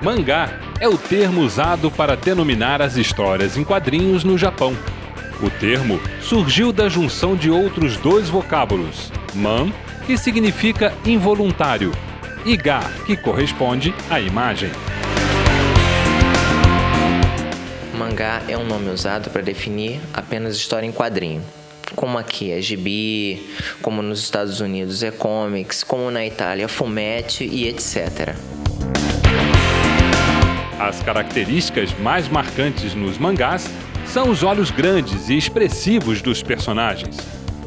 Mangá é o termo usado para denominar as histórias em quadrinhos no Japão. O termo surgiu da junção de outros dois vocábulos, man, que significa involuntário, e ga, que corresponde à imagem. Mangá é um nome usado para definir apenas história em quadrinho. Como aqui é gibi, como nos Estados Unidos é comics, como na Itália é fumetti e etc. As características mais marcantes nos mangás são os olhos grandes e expressivos dos personagens,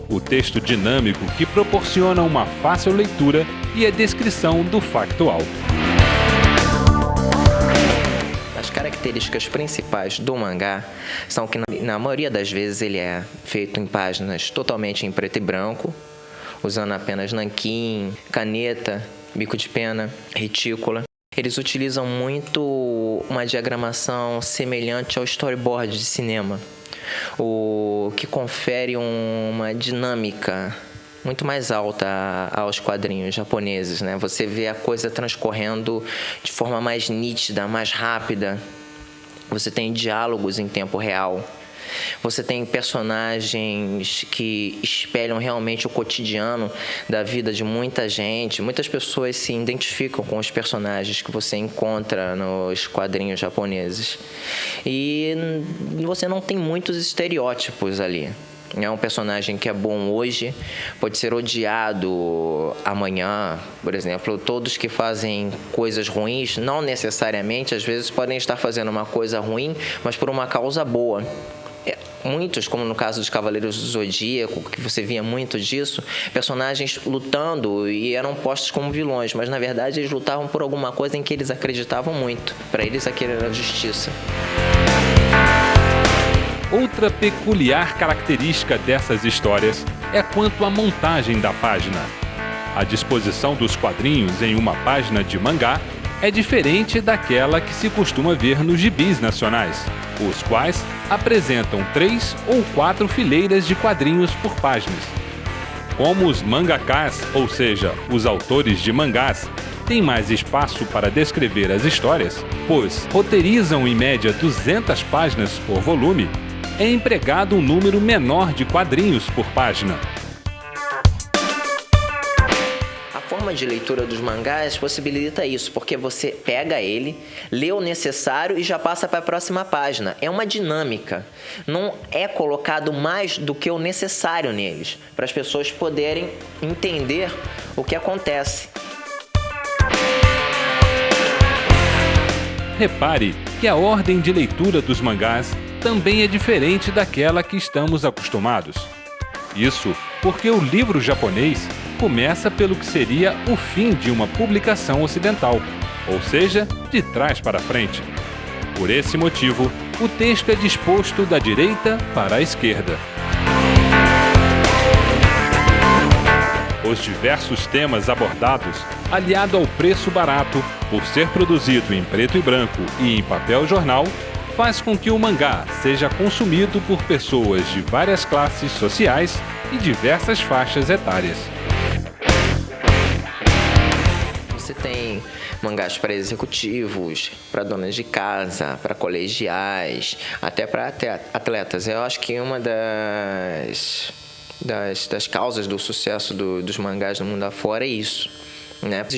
o texto dinâmico que proporciona uma fácil leitura e a descrição do factual. As características principais do mangá são que, na maioria das vezes, ele é feito em páginas totalmente em preto e branco, usando apenas nanquim, caneta, bico de pena, retícula. Eles utilizam muito uma diagramação semelhante ao storyboard de cinema, o que confere uma dinâmica muito mais alta aos quadrinhos japoneses, né? Você vê a coisa transcorrendo de forma mais nítida, mais rápida. Você tem diálogos em tempo real. Você tem personagens que espelham realmente o cotidiano da vida de muita gente. Muitas pessoas se identificam com os personagens que você encontra nos quadrinhos japoneses. E você não tem muitos estereótipos ali. É um personagem que é bom hoje, pode ser odiado amanhã, por exemplo. Todos que fazem coisas ruins, não necessariamente, às vezes podem estar fazendo uma coisa ruim, mas por uma causa boa. Muitos, como no caso dos Cavaleiros do Zodíaco, que você via muito disso, personagens lutando e eram postos como vilões, mas na verdade eles lutavam por alguma coisa em que eles acreditavam muito. Para eles aquilo era justiça. Outra peculiar característica dessas histórias é quanto à montagem da página. A disposição dos quadrinhos em uma página de mangá é diferente daquela que se costuma ver nos gibis nacionais, os quais apresentam 3 ou 4 fileiras de quadrinhos por páginas. Como os mangakás, ou seja, os autores de mangás, têm mais espaço para descrever as histórias, pois roteirizam em média 200 páginas por volume, é empregado um número menor de quadrinhos por página. A forma de leitura dos mangás possibilita isso, porque você pega ele, lê o necessário e já passa para a próxima página. É uma dinâmica. Não é colocado mais do que o necessário neles, para as pessoas poderem entender o que acontece. Repare que a ordem de leitura dos mangás também é diferente daquela que estamos acostumados. Isso porque o livro japonês começa pelo que seria o fim de uma publicação ocidental, ou seja, de trás para frente. Por esse motivo, o texto é disposto da direita para a esquerda. Os diversos temas abordados, aliado ao preço barato, por ser produzido em preto e branco e em papel jornal, faz com que o mangá seja consumido por pessoas de várias classes sociais e diversas faixas etárias. Você tem mangás para executivos, para donas de casa, para colegiais, até para atletas. Eu acho que uma das causas do sucesso dos mangás no mundo afora é isso.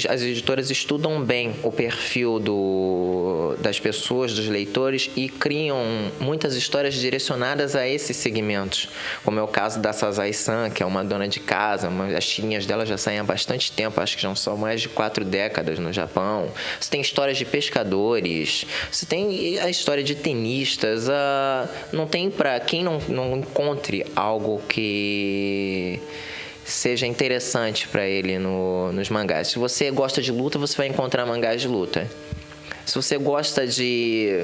As editoras estudam bem o perfil das pessoas, dos leitores, e criam muitas histórias direcionadas a esses segmentos, como é o caso da Sazai-san, que é uma dona de casa. As tirinhas dela já saem há bastante tempo, acho que já são mais de 4 décadas no Japão. Você tem histórias de pescadores, você tem a história de tenistas. Não tem para quem não encontre algo que seja interessante para ele nos mangás. Se você gosta de luta, você vai encontrar mangás de luta. Se você gosta de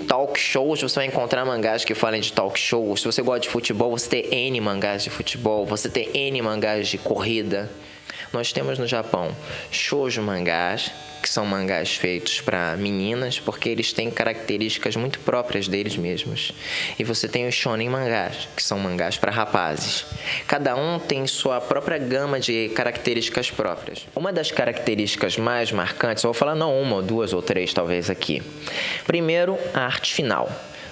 talk shows, você vai encontrar mangás que falem de talk shows. Se você gosta de futebol, você tem N mangás de futebol, você tem N mangás de corrida. Nós temos no Japão shoujo mangás, que são mangás feitos para meninas, porque eles têm características muito próprias deles mesmos. E você tem os shonen mangás, que são mangás para rapazes. Cada um tem sua própria gama de características próprias. Uma das características mais marcantes, eu vou falar não uma, ou duas ou três talvez aqui. Primeiro, a arte final.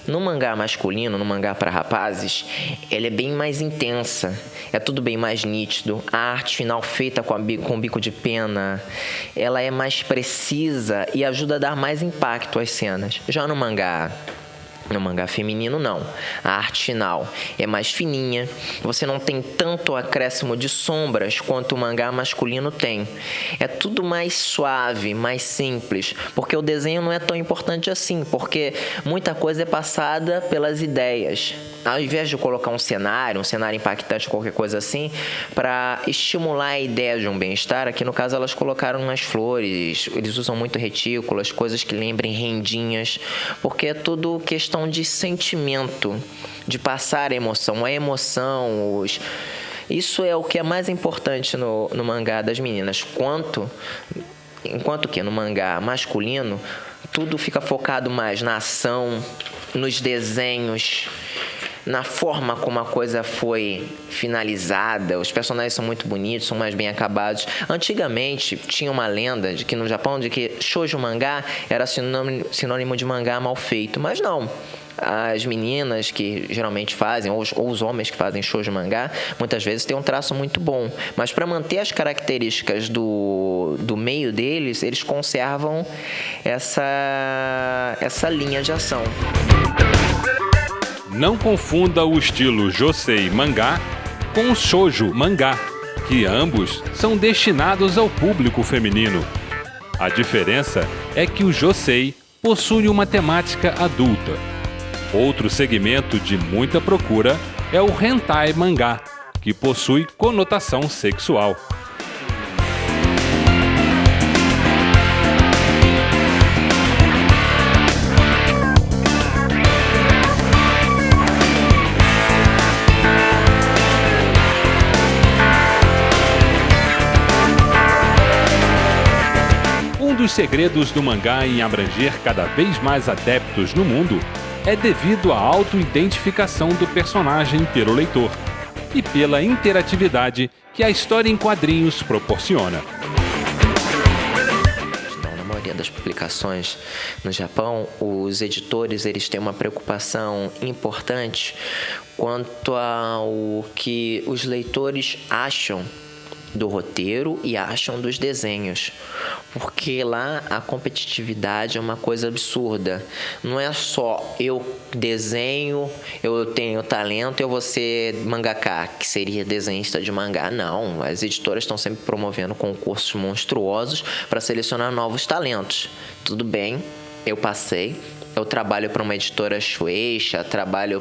No mangá masculino, no mangá para rapazes, ela é bem mais intensa, é tudo bem mais nítido. A arte final feita com bico de pena, ela é mais precisa e ajuda a dar mais impacto às cenas. Já no mangá feminino, não. A arte final é mais fininha, você não tem tanto acréscimo de sombras quanto o mangá masculino tem. É tudo mais suave, mais simples, porque o desenho não é tão importante assim, porque muita coisa é passada pelas ideias. Ao invés de colocar um cenário impactante, qualquer coisa assim, para estimular a ideia de um bem-estar, aqui no caso elas colocaram umas flores, eles usam muito retículas, coisas que lembrem rendinhas, porque é tudo questão de sentimento, de passar a emoção, isso é o que é mais importante no mangá das meninas, enquanto que no mangá masculino tudo fica focado mais na ação, nos desenhos, na forma como a coisa foi finalizada. Os personagens são muito bonitos, são mais bem acabados. Antigamente tinha uma lenda de que no Japão de que shoujo mangá era sinônimo de mangá mal feito, mas não. As meninas que geralmente fazem, ou os homens que fazem shoujo mangá, muitas vezes têm um traço muito bom. Mas para manter as características do meio deles, eles conservam essa linha de ação. Não confunda o estilo josei mangá com o shoujo mangá, que ambos são destinados ao público feminino. A diferença é que o josei possui uma temática adulta. Outro segmento de muita procura é o hentai mangá, que possui conotação sexual. Um dos segredos do mangá em abranger cada vez mais adeptos no mundo é devido à auto-identificação do personagem pelo leitor e pela interatividade que a história em quadrinhos proporciona. Na maioria das publicações no Japão, os editores eles têm uma preocupação importante quanto ao que os leitores acham do roteiro e acham dos desenhos, porque lá a competitividade é uma coisa absurda. Não é só eu desenho, eu tenho talento, eu vou ser mangaka, que seria desenhista de mangá. Não, as editoras estão sempre promovendo concursos monstruosos para selecionar novos talentos. Tudo bem, eu passei. Eu trabalho para uma editora Shueisha, trabalho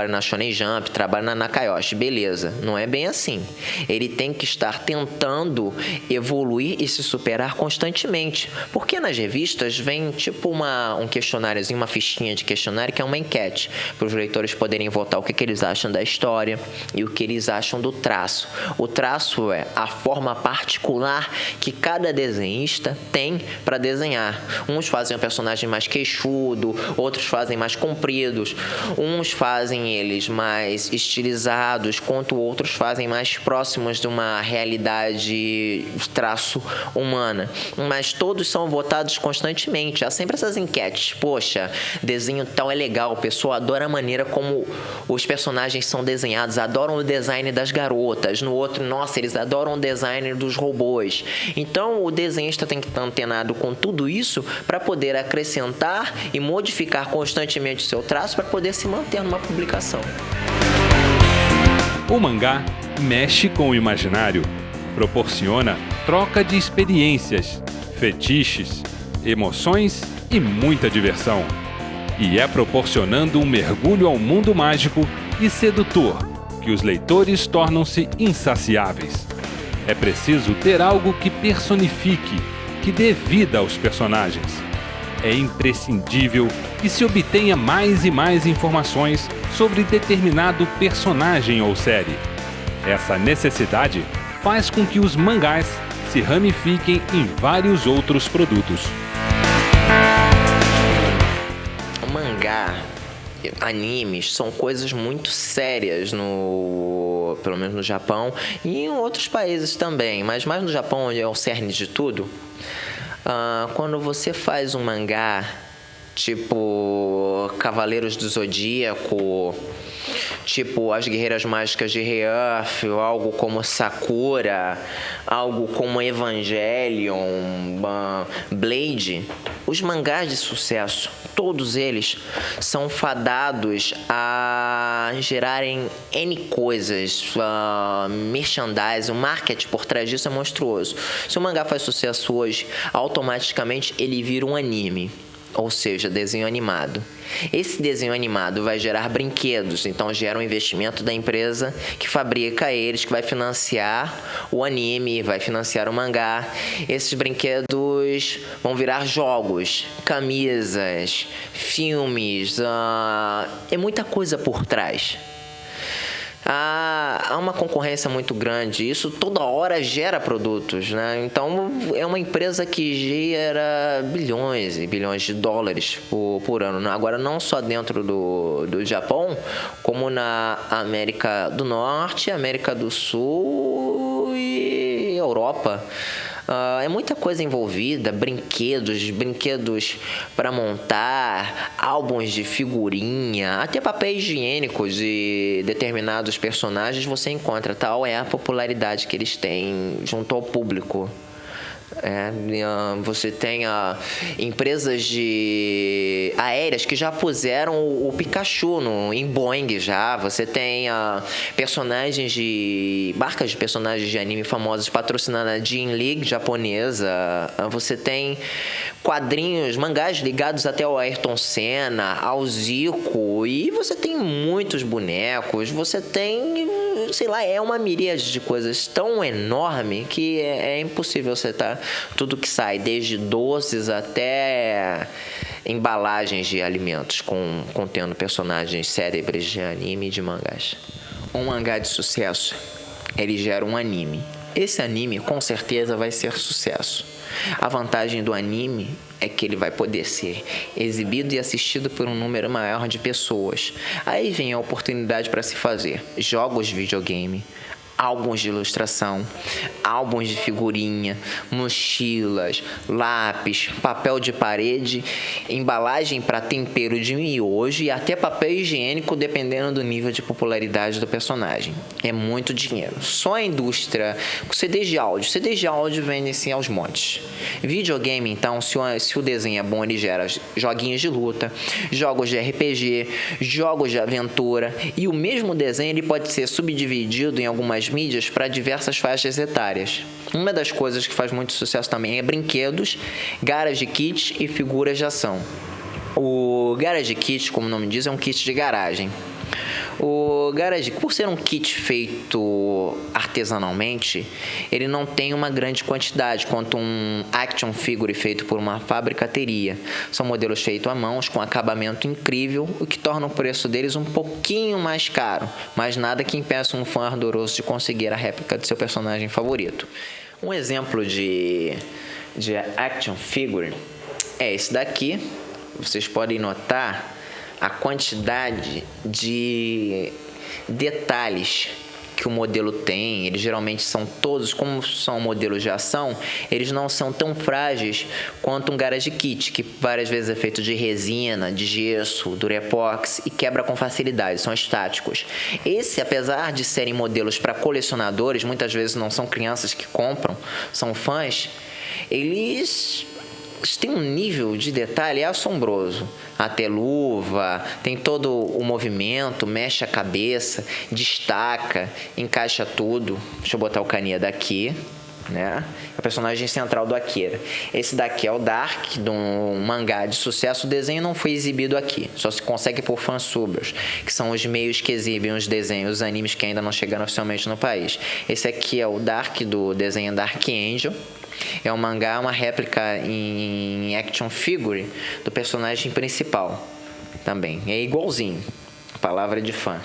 na Shonen Jump, trabalho na Nakayoshi, beleza. Não é bem assim. Ele tem que estar tentando evoluir e se superar constantemente. Porque nas revistas vem tipo um questionáriozinho, uma fichinha de questionário que é uma enquete, para os leitores poderem votar o que eles acham da história e o que eles acham do traço. O traço é a forma particular que cada desenhista tem para desenhar. Uns fazem um personagem mais queixudo, outros fazem mais compridos, uns fazem eles mais estilizados, enquanto outros fazem mais próximos de uma realidade de traço humana. Mas todos são votados constantemente. Há sempre essas enquetes. Poxa, desenho tal é legal, o pessoal adora a maneira como os personagens são desenhados, adoram o design das garotas. No outro, nossa, eles adoram o design dos robôs. Então, o desenhista tem que estar antenado com tudo isso para poder acrescentar e modificar constantemente o seu traço para poder se manter numa publicação. O mangá mexe com o imaginário, proporciona troca de experiências, fetiches, emoções e muita diversão. E é proporcionando um mergulho ao mundo mágico e sedutor que os leitores tornam-se insaciáveis. É preciso ter algo que personifique, que dê vida aos personagens. É imprescindível que se obtenha mais e mais informações sobre determinado personagem ou série. Essa necessidade faz com que os mangás se ramifiquem em vários outros produtos. O mangá, animes, são coisas muito sérias pelo menos no Japão e em outros países também, mas mais no Japão, onde é o cerne de tudo. Quando você faz um mangá tipo Cavaleiros do Zodíaco, tipo As Guerreiras Mágicas de Re-Earth, ou algo como Sakura, algo como Evangelion, Blade, os mangás de sucesso, todos eles são fadados a gerarem N coisas, merchandising, o marketing por trás disso é monstruoso. Se o mangá faz sucesso hoje, automaticamente ele vira um anime. Ou seja, desenho animado. Esse desenho animado vai gerar brinquedos, então gera um investimento da empresa que fabrica eles, que vai financiar o anime, vai financiar o mangá. Esses brinquedos vão virar jogos, camisas, filmes, é muita coisa por trás. Há uma concorrência muito grande, isso toda hora gera produtos, né? Então é uma empresa que gera bilhões e bilhões de dólares por ano. Agora, não só dentro do Japão, como na América do Norte, América do Sul e Europa. É muita coisa envolvida, brinquedos para montar, álbuns de figurinha, até papéis higiênicos de determinados personagens você encontra. Tal é a popularidade que eles têm junto ao público. Você tem empresas aéreas que já puseram o Pikachu em Boeing já. Você tem marcas de personagens de anime famosos patrocinando a Jin League japonesa. Você tem quadrinhos, mangás ligados até ao Ayrton Senna, ao Zico, e você tem muitos bonecos. Você tem, sei lá, é uma miríade de coisas tão enorme que é impossível citar tudo que sai, desde doces até embalagens de alimentos contendo personagens célebres de anime e de mangás. Um mangá de sucesso, ele gera um anime. Esse anime com certeza vai ser sucesso. A vantagem do anime é que ele vai poder ser exibido e assistido por um número maior de pessoas. Aí vem a oportunidade para se fazer jogos de videogame, álbuns de ilustração, álbuns de figurinha, mochilas, lápis, papel de parede, embalagem para tempero de miojo e até papel higiênico, dependendo do nível de popularidade do personagem. É muito dinheiro. Só a indústria, CDs de áudio vendem-se aos montes. Videogame, então, se o desenho é bom, ele gera joguinhos de luta, jogos de RPG, jogos de aventura, e o mesmo desenho ele pode ser subdividido em algumas mídias para diversas faixas etárias. Uma das coisas que faz muito sucesso também é brinquedos, garage kits e figuras de ação. O garage kit, como o nome diz, é um kit de garagem. O garage, por ser um kit feito artesanalmente, ele não tem uma grande quantidade, quanto um action figure feito por uma fábrica teria. São modelos feitos à mão, com acabamento incrível, o que torna o preço deles um pouquinho mais caro, mas nada que impeça um fã ardoroso de conseguir a réplica de seu personagem favorito. Um exemplo de action figure é esse daqui. Vocês podem notar a quantidade de detalhes que o modelo tem. Eles geralmente são todos, como são modelos de ação, eles não são tão frágeis quanto um garage kit, que várias vezes é feito de resina, de gesso, durepox e quebra com facilidade, são estáticos. Esse, apesar de serem modelos para colecionadores, muitas vezes não são crianças que compram, são fãs, eles tem um nível de detalhe assombroso. Até luva, tem todo o movimento, mexe a cabeça, destaca, encaixa tudo. Deixa eu botar o Kaniya daqui, né? É o personagem central do Akira. Esse daqui é o Dark, de um mangá de sucesso. O desenho não foi exibido aqui, só se consegue por fansubers, que são os meios que exibem os desenhos, os animes que ainda não chegaram oficialmente no país. Esse aqui é o Dark, do desenho Dark Angel. É um mangá, uma réplica em action figure do personagem principal também. É igualzinho, palavra de fã.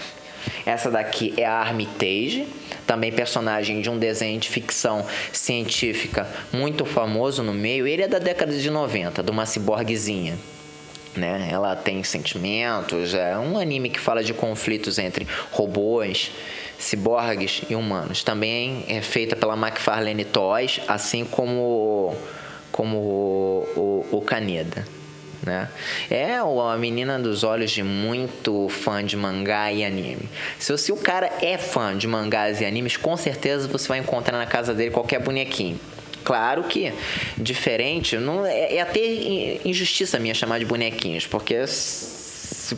Essa daqui é a Armitage, também personagem de um desenho de ficção científica muito famoso no meio. Ele é da década de 90, de uma ciborguezinha, né? Ela tem sentimentos, é um anime que fala de conflitos entre robôs, ciborgues e humanos. Também é feita pela McFarlane Toys, assim como o Kaneda, né? É a menina dos olhos de muito fã de mangá e anime. Se o cara é fã de mangás e animes, com certeza você vai encontrar na casa dele qualquer bonequinho. Claro que diferente, não é até injustiça minha chamar de bonequinhos, porque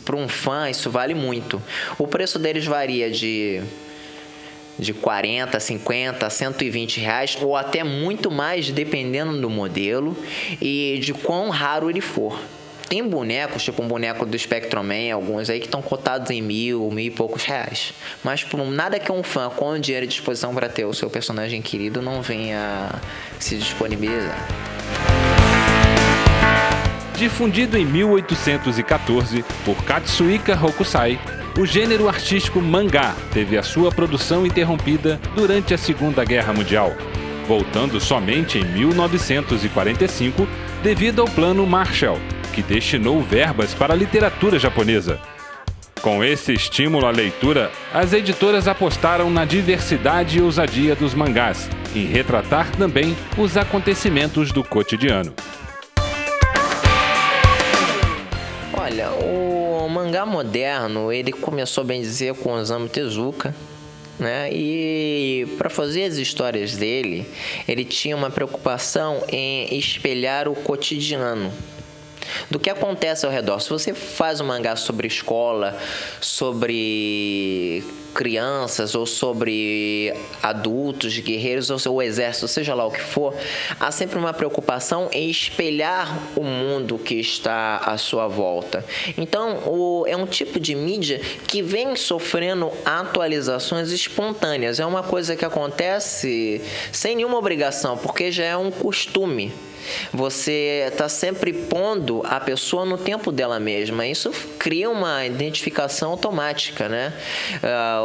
para um fã isso vale muito. O preço deles varia de 40, 50, 120 reais, ou até muito mais, dependendo do modelo e de quão raro ele for. Tem bonecos, tipo um boneco do Spectroman, alguns aí que estão cotados em 1.000 e poucos reais. Mas por nada que um fã com dinheiro à disposição para ter o seu personagem querido não venha se disponibilizar. Difundido em 1814 por Katsuhika Hokusai, o gênero artístico mangá teve a sua produção interrompida durante a Segunda Guerra Mundial, voltando somente em 1945 devido ao Plano Marshall, que destinou verbas para a literatura japonesa. Com esse estímulo à leitura, as editoras apostaram na diversidade e ousadia dos mangás, em retratar também os acontecimentos do cotidiano. Olha, o mangá moderno, ele começou, bem dizer, com Osamu Tezuka, né? E para fazer as histórias dele, ele tinha uma preocupação em espelhar o cotidiano do que acontece ao redor. Se você faz um mangá sobre escola, sobre crianças ou sobre adultos, guerreiros ou o exército, seja lá o que for, há sempre uma preocupação em espelhar o mundo que está à sua volta. Então, é um tipo de mídia que vem sofrendo atualizações espontâneas. É uma coisa que acontece sem nenhuma obrigação, porque já é um costume. Você está sempre pondo a pessoa no tempo dela mesma. Isso cria uma identificação automática, né?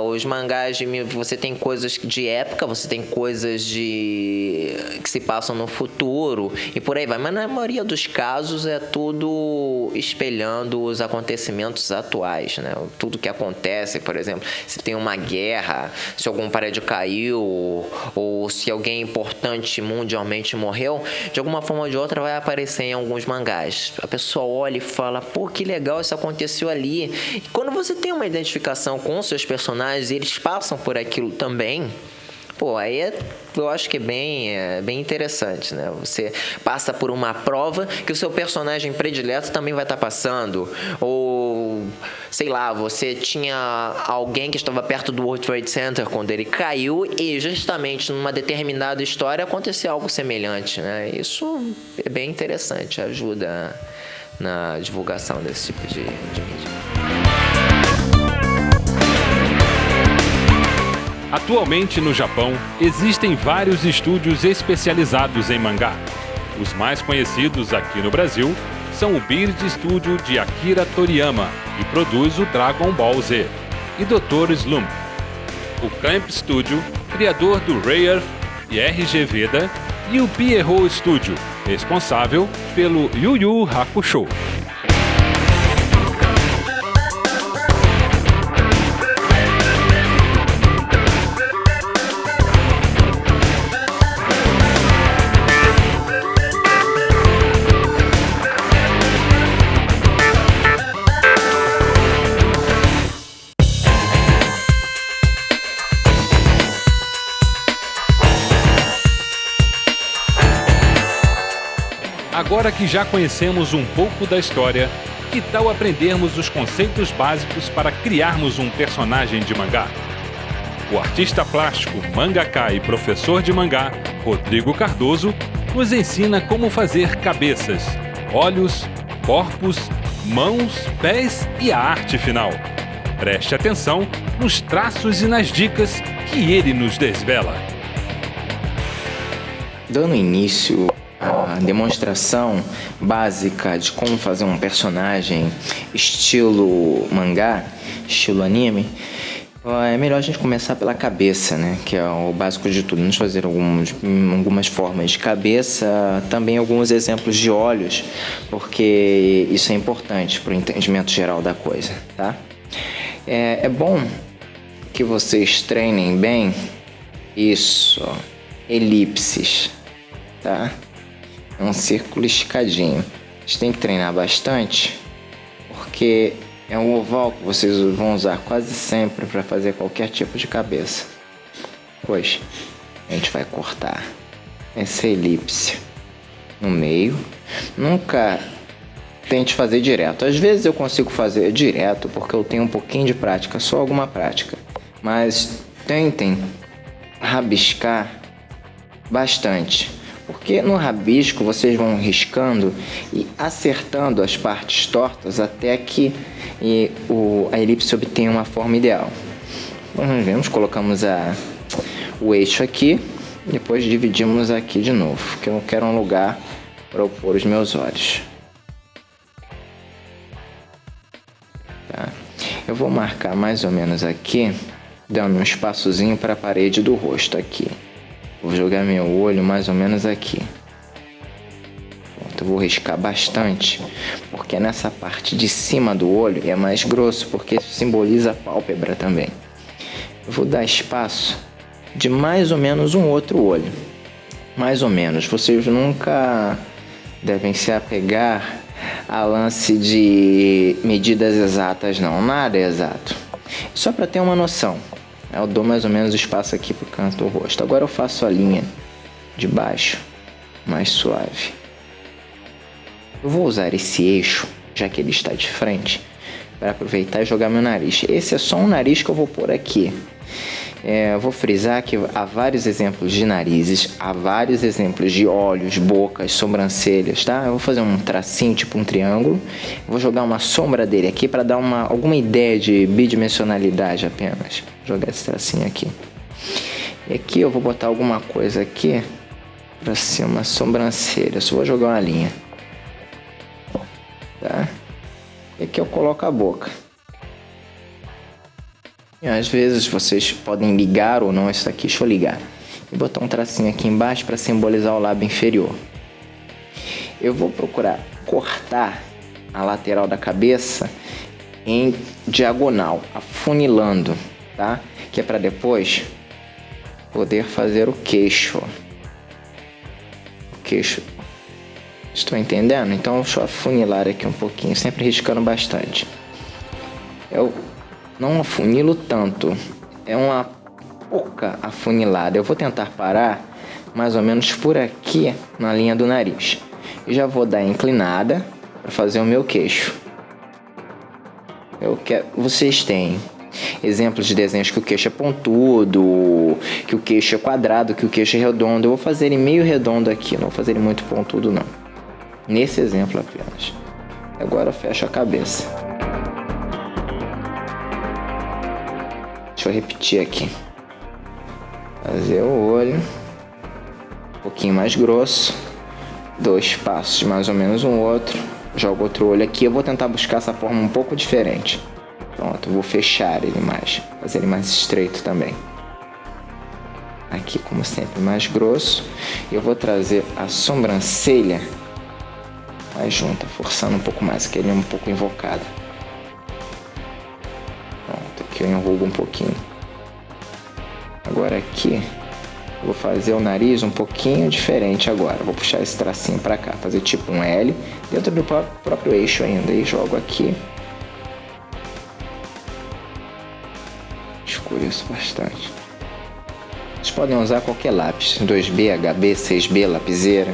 Os mangás, você tem coisas de época, você tem coisas que se passam no futuro e por aí vai. Mas na maioria dos casos é tudo espelhando os acontecimentos atuais, né? Tudo que acontece, por exemplo, se tem uma guerra, se algum prédio caiu ou se alguém importante mundialmente morreu, de alguma forma ou de outra vai aparecer em alguns mangás. A pessoa olha e fala, pô, que legal, isso aconteceu ali. E quando você tem uma identificação com os seus personagens e eles passam por aquilo também, pô, aí eu acho que é bem interessante, né? Você passa por uma prova que o seu personagem predileto também vai estar passando. Ou, sei lá, você tinha alguém que estava perto do World Trade Center quando ele caiu e justamente numa determinada história aconteceu algo semelhante, né? Isso é bem interessante, ajuda na divulgação desse tipo de mídia. Atualmente no Japão, existem vários estúdios especializados em mangá. Os mais conhecidos aqui no Brasil são o Beard Studio de Akira Toriyama, que produz o Dragon Ball Z, e Dr. Slump. O Camp Studio, criador do Rare e RG Veda, e o Pierrot Studio, responsável pelo Yu Yu Hakusho. Agora que já conhecemos um pouco da história, que tal aprendermos os conceitos básicos para criarmos um personagem de mangá? O artista plástico, mangaka e professor de mangá, Rodrigo Cardoso, nos ensina como fazer cabeças, olhos, corpos, mãos, pés e a arte final. Preste atenção nos traços e nas dicas que ele nos desvela. Dando início a demonstração básica de como fazer um personagem estilo mangá, estilo anime, É melhor a gente começar pela cabeça, né? Que é o básico de tudo. Vamos fazer algumas formas de cabeça, também alguns exemplos de olhos, porque isso é importante para o entendimento geral da coisa, tá? É bom que vocês treinem bem isso, ó, elipses, tá? É um círculo esticadinho. Vocês têm que treinar bastante, porque é um oval que vocês vão usar quase sempre para fazer qualquer tipo de cabeça. Pois a gente vai cortar essa elipse no meio. Nunca tente fazer direto. Às vezes eu consigo fazer direto porque eu tenho um pouquinho de prática, só alguma prática. Mas tentem rabiscar bastante. Porque no rabisco vocês vão riscando e acertando as partes tortas até que a elipse obtenha uma forma ideal. Nós vemos, colocamos o eixo aqui, depois dividimos aqui de novo, porque eu quero um lugar para eu pôr os meus olhos. Tá? Eu vou marcar mais ou menos aqui, dando um espaçozinho para a parede do rosto aqui. Vou jogar meu olho mais ou menos aqui. Pronto, eu vou riscar bastante, porque nessa parte de cima do olho é mais grosso, porque simboliza a pálpebra também. Eu vou dar espaço de mais ou menos um outro olho. Mais ou menos. Vocês nunca devem se apegar a lance de medidas exatas, não. Nada é exato. Só para ter uma noção. Eu dou mais ou menos espaço aqui pro canto do rosto. Agora eu faço a linha de baixo mais suave. Eu vou usar esse eixo, já que ele está de frente, para aproveitar e jogar meu nariz. Esse é só um nariz que eu vou pôr aqui. Eu vou frisar que há vários exemplos de narizes, há vários exemplos de olhos, bocas, sobrancelhas, tá? Eu vou fazer um tracinho, tipo um triângulo. Vou jogar uma sombra dele aqui para dar alguma ideia de bidimensionalidade apenas. Vou jogar esse tracinho aqui. E aqui eu vou botar alguma coisa aqui para ser uma sobrancelha. Só vou jogar uma linha. Tá? E aqui eu coloco a boca. E às vezes vocês podem ligar ou não isso aqui. Deixa eu ligar. E botar um tracinho aqui embaixo para simbolizar o lábio inferior. Eu vou procurar cortar a lateral da cabeça em diagonal, afunilando, tá? Que é para depois poder fazer o queixo. O queixo. Estou entendendo? Então deixa eu afunilar aqui um pouquinho, sempre riscando bastante. Eu não afunilo tanto, é uma pouca afunilada. Eu vou tentar parar mais ou menos por aqui na linha do nariz. E já vou dar inclinada para fazer o meu queixo. Vocês têm exemplos de desenhos que o queixo é pontudo, que o queixo é quadrado, que o queixo é redondo. Eu vou fazer ele meio redondo aqui, não vou fazer ele muito pontudo não. Nesse exemplo apenas. Agora eu fecho a cabeça. Deixa eu repetir aqui. Fazer o olho um pouquinho mais grosso. 2 passos, mais ou menos um outro. Jogo outro olho aqui. Eu vou tentar buscar essa forma um pouco diferente. Pronto, vou fechar ele mais. Fazer ele mais estreito também. Aqui, como sempre, mais grosso. E eu vou trazer a sobrancelha mais junta, forçando um pouco mais, que ele é um pouco invocado. Pronto, aqui eu enrugo um pouquinho. Agora aqui, eu vou fazer o nariz um pouquinho diferente agora. Vou puxar esse tracinho pra cá, fazer tipo um L, dentro do próprio eixo ainda. E jogo aqui. Escureço bastante. Vocês podem usar qualquer lápis, 2B, HB, 6B, lapiseira.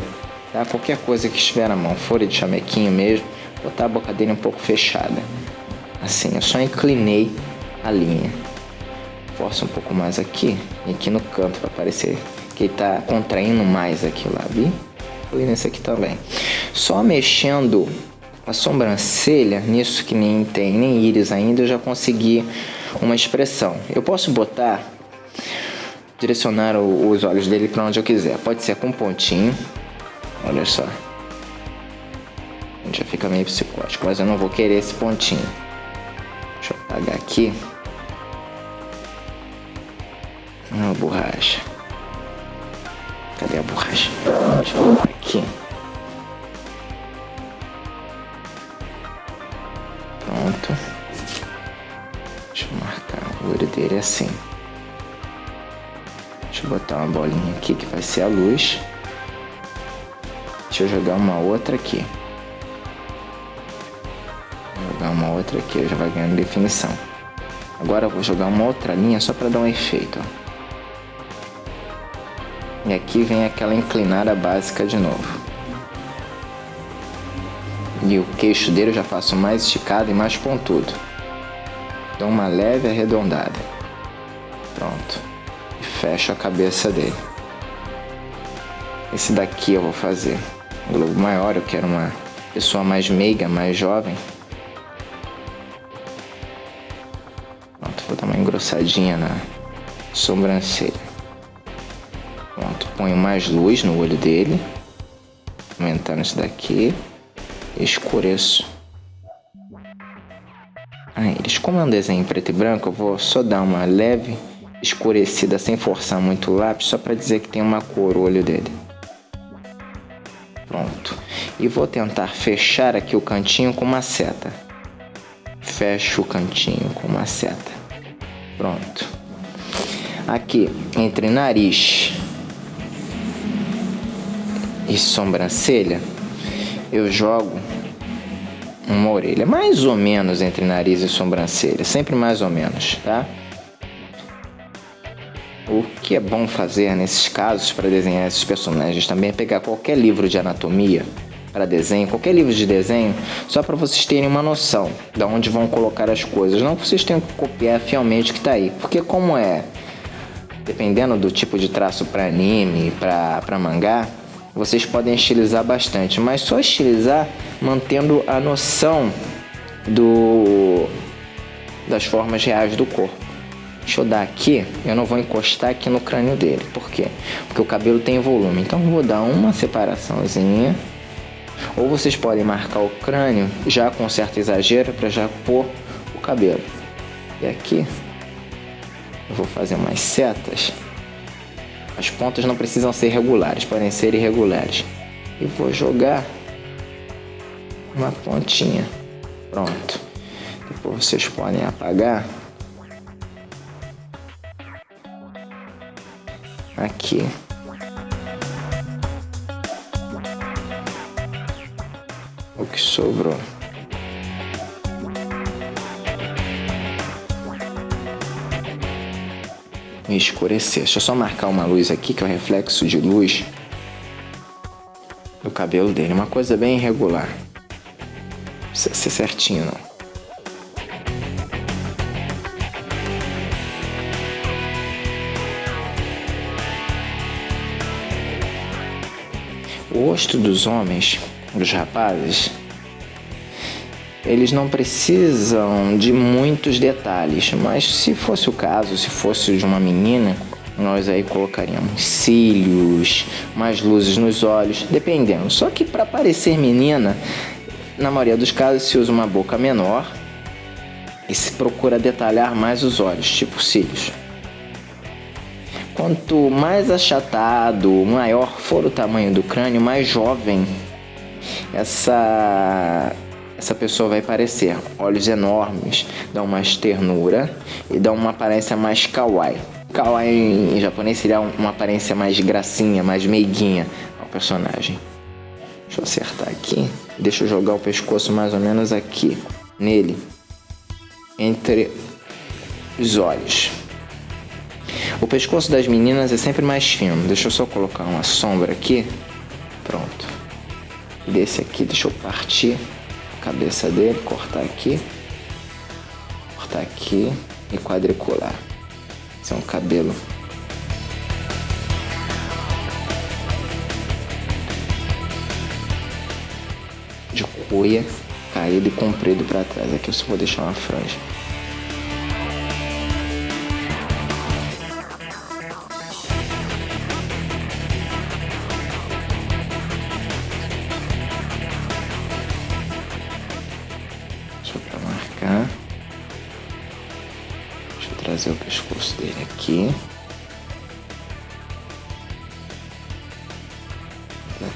Tá? Qualquer coisa que estiver na mão, folha de chamequinho mesmo, botar a boca dele um pouco fechada. Assim, eu só inclinei a linha. Forço um pouco mais aqui e aqui no canto para parecer que ele está contraindo mais aqui o lábio. E nesse aqui também. Só mexendo a sobrancelha, nisso que nem tem nem íris ainda, eu já consegui uma expressão. Eu posso direcionar os olhos dele para onde eu quiser. Pode ser com pontinho. Olha só. Já fica meio psicótico, mas eu não vou querer esse pontinho. Deixa eu apagar aqui. Uma borracha. Cadê a borracha? Deixa eu botar aqui. Pronto. Deixa eu marcar o olho dele assim. Deixa eu botar uma bolinha aqui que vai ser a luz. Deixa eu jogar uma outra aqui. Vou jogar uma outra aqui, já vai ganhando definição. Agora eu vou jogar uma outra linha só para dar um efeito, ó. E aqui vem aquela inclinada básica de novo. E o queixo dele eu já faço mais esticado e mais pontudo. Dou uma leve arredondada. Pronto. E fecho a cabeça dele. Esse daqui eu vou fazer um globo maior, eu quero uma pessoa mais meiga, mais jovem. Pronto, vou dar uma engrossadinha na sobrancelha. Pronto, ponho mais luz no olho dele, aumentando isso daqui, e escureço. Eles, como é um desenho em preto e branco, eu vou só dar uma leve escurecida sem forçar muito o lápis, só para dizer que tem uma cor o olho dele. Pronto. E vou tentar fechar aqui o cantinho com uma seta. Fecho o cantinho com uma seta. Pronto. Aqui, entre nariz e sobrancelha, eu jogo uma orelha. Mais ou menos entre nariz e sobrancelha. Sempre mais ou menos, tá? O que é bom fazer nesses casos para desenhar esses personagens também é pegar qualquer livro de anatomia para desenho, qualquer livro de desenho, só para vocês terem uma noção de onde vão colocar as coisas. Não que vocês tenham que copiar fielmente o que está aí, porque como é, dependendo do tipo de traço para anime, para mangá, vocês podem estilizar bastante, mas só estilizar mantendo a noção das formas reais do corpo. Deixa eu dar aqui, eu não vou encostar aqui no crânio dele. Por quê? Porque o cabelo tem volume. Então eu vou dar uma separaçãozinha. Ou vocês podem marcar o crânio já com certo exagero para já pôr o cabelo. E aqui eu vou fazer umas setas. As pontas não precisam ser regulares, podem ser irregulares. E vou jogar uma pontinha. Pronto. Depois vocês podem apagar. Aqui. O que sobrou. E escurecer. Deixa eu só marcar uma luz aqui, que é o reflexo de luz do cabelo dele. Uma coisa bem irregular. Não precisa ser certinho, não. O rosto dos homens, dos rapazes, eles não precisam de muitos detalhes, mas se fosse o caso, se fosse de uma menina, nós aí colocaríamos cílios, mais luzes nos olhos, dependendo. Só que para parecer menina, na maioria dos casos se usa uma boca menor e se procura detalhar mais os olhos, tipo cílios. Quanto mais achatado, maior for o tamanho do crânio, mais jovem essa pessoa vai parecer. Olhos enormes, dão mais ternura e dão uma aparência mais kawaii. Kawaii em japonês seria uma aparência mais gracinha, mais meiguinha ao personagem. Deixa eu acertar aqui. Deixa eu jogar o pescoço mais ou menos aqui, nele, entre os olhos. O pescoço das meninas é sempre mais fino. Deixa eu só colocar uma sombra aqui. Pronto. Desse aqui, deixa eu partir a cabeça dele, cortar aqui e quadricular. Esse é um cabelo de cuia, caído e comprido para trás. Aqui eu só vou deixar uma franja. Deixa eu trazer o pescoço dele aqui.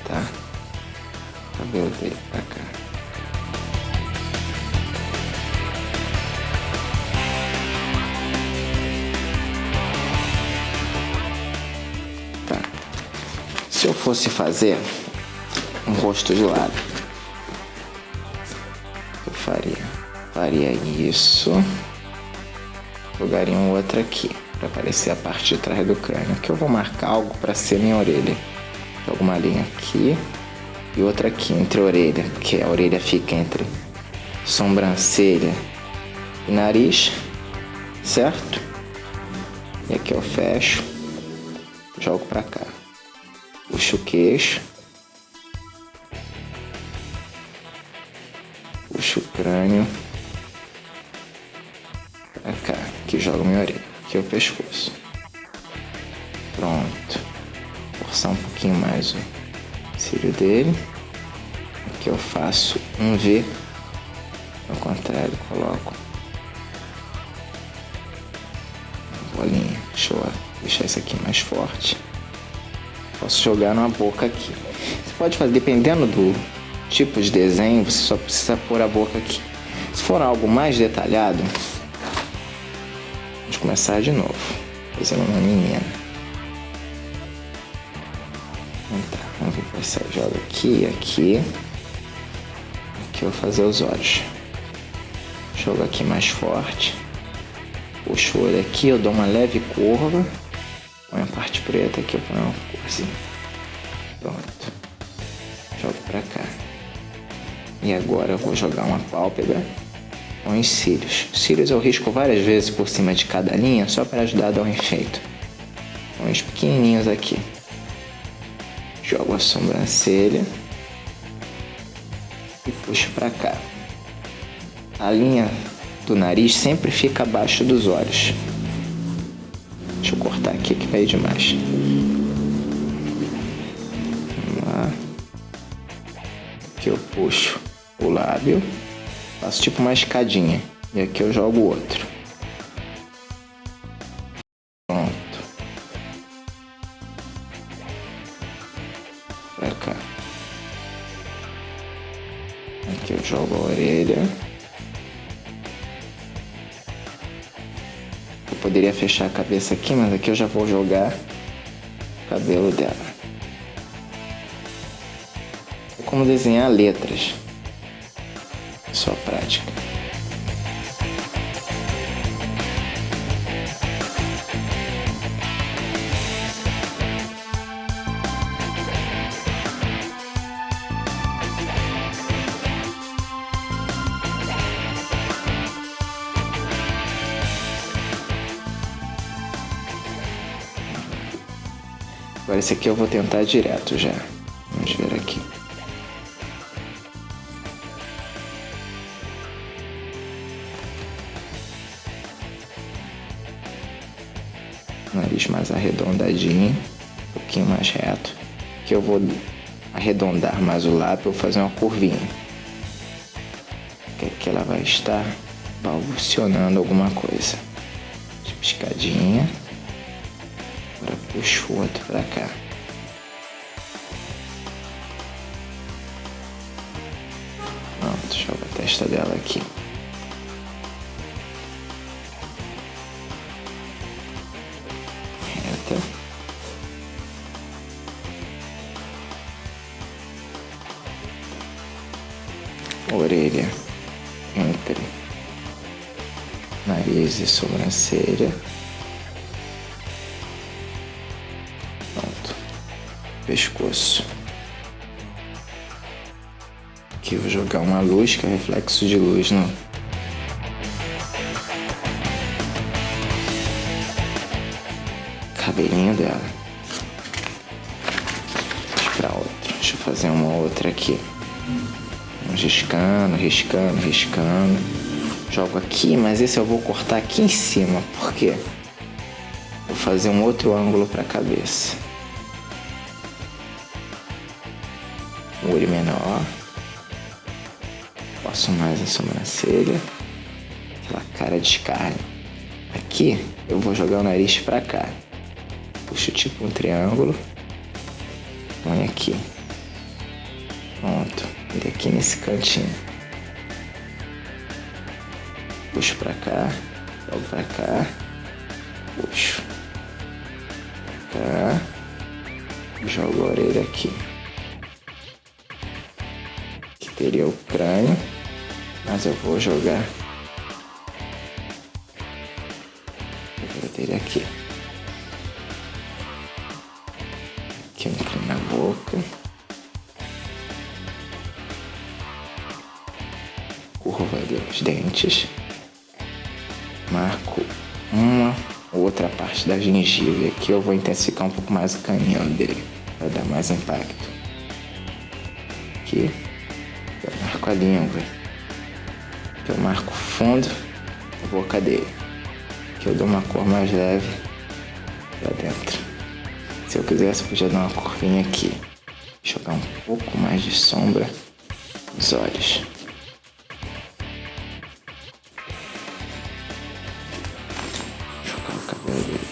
tá? O cabelo dele pra cá. Tá. Se eu fosse fazer um rosto de lado, eu faria isso. Jogaria um outro aqui, para aparecer a parte de trás do crânio. Aqui eu vou marcar algo para ser minha orelha. Jogo uma linha aqui e outra aqui entre a orelha, que a orelha fica entre sobrancelha e nariz, certo? E aqui eu fecho, jogo para cá, puxo o queixo, puxo o crânio pra cá, aqui jogo minha orelha, aqui é o pescoço. Pronto. Forçar um pouquinho mais o cílio dele. Aqui eu faço um V, ao contrário, coloco uma bolinha. Deixa eu deixar isso aqui mais forte. Posso jogar numa boca aqui. Você pode fazer, dependendo do tipo de desenho, você só precisa pôr a boca aqui. Se for algo mais detalhado, vamos começar de novo, fazendo uma menina. Tá, vamos ver para essa. Joga aqui, aqui. Aqui eu vou fazer os olhos. Jogo aqui mais forte. Puxo o olho aqui, eu dou uma leve curva. Põe a parte preta aqui, eu ponho uma corzinha. Pronto. Jogo pra cá. E agora eu vou jogar uma pálpebra com os cílios. Os cílios eu risco várias vezes por cima de cada linha, só para ajudar a dar um efeito. Com os pequenininhos aqui. Jogo a sobrancelha e puxo pra cá. A linha do nariz sempre fica abaixo dos olhos. Deixa eu cortar aqui que veio demais. Vamos lá. Aqui eu puxo o lábio, faço tipo uma escadinha. E aqui eu jogo o outro. Pronto. Pra cá. Aqui eu jogo a orelha. Eu poderia fechar a cabeça aqui, mas aqui eu já vou jogar o cabelo dela. É como desenhar letras. Só prática. Agora esse aqui eu vou tentar direto já. Vamos ver aqui. Nariz mais arredondadinho, um pouquinho mais reto. Aqui eu vou arredondar mais o lábio, vou fazer uma curvinha. Que aqui ela vai estar balbucionando alguma coisa. Piscadinha. Agora puxo o outro pra cá. Pronto, jogo a testa dela aqui. Reta. Orelha entre nariz e sobrancelha. Pronto. Pescoço. Aqui eu vou jogar uma luz, que é reflexo de luz no cabelinho dela. Pra outra. Deixa eu fazer uma outra aqui. Riscando, riscando, riscando. Jogo aqui, mas esse eu vou cortar aqui em cima. Por quê? Vou fazer um outro ângulo para a cabeça. Um olho menor. Passo mais a sobrancelha. Aquela cara de escárnio. Aqui eu vou jogar o nariz para cá. Puxo tipo um triângulo. Põe aqui. Pronto. Ele aqui nesse cantinho. Puxo pra cá. Jogo pra cá. Puxo. Cá. Jogo a orelha aqui. Aqui teria o crânio. Mas eu vou jogar. Eu vou ter aqui. Aqui eu inclino a boca. Curva ali os dentes. Marco uma ou outra parte da gengiva. E aqui eu vou intensificar um pouco mais o canino dele, para dar mais impacto. Aqui eu marco a língua. Aqui eu marco o fundo da boca dele. Aqui eu dou uma cor mais leve para dentro. Se eu quisesse, eu podia dar uma curvinha aqui. Jogar um pouco mais de sombra nos olhos.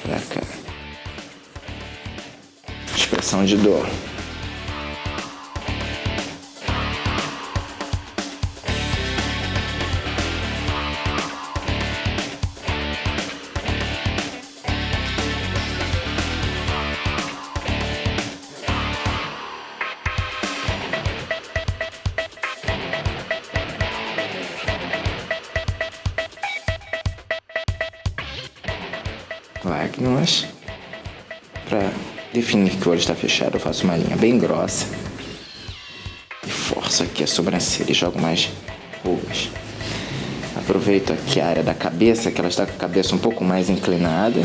Pra cá. Expressão de dor. Lágrimas. Para definir que o olho está fechado, eu faço uma linha bem grossa e forço aqui a sobrancelha e jogo mais rugas. Aproveito aqui a área da cabeça, que ela está com a cabeça um pouco mais inclinada.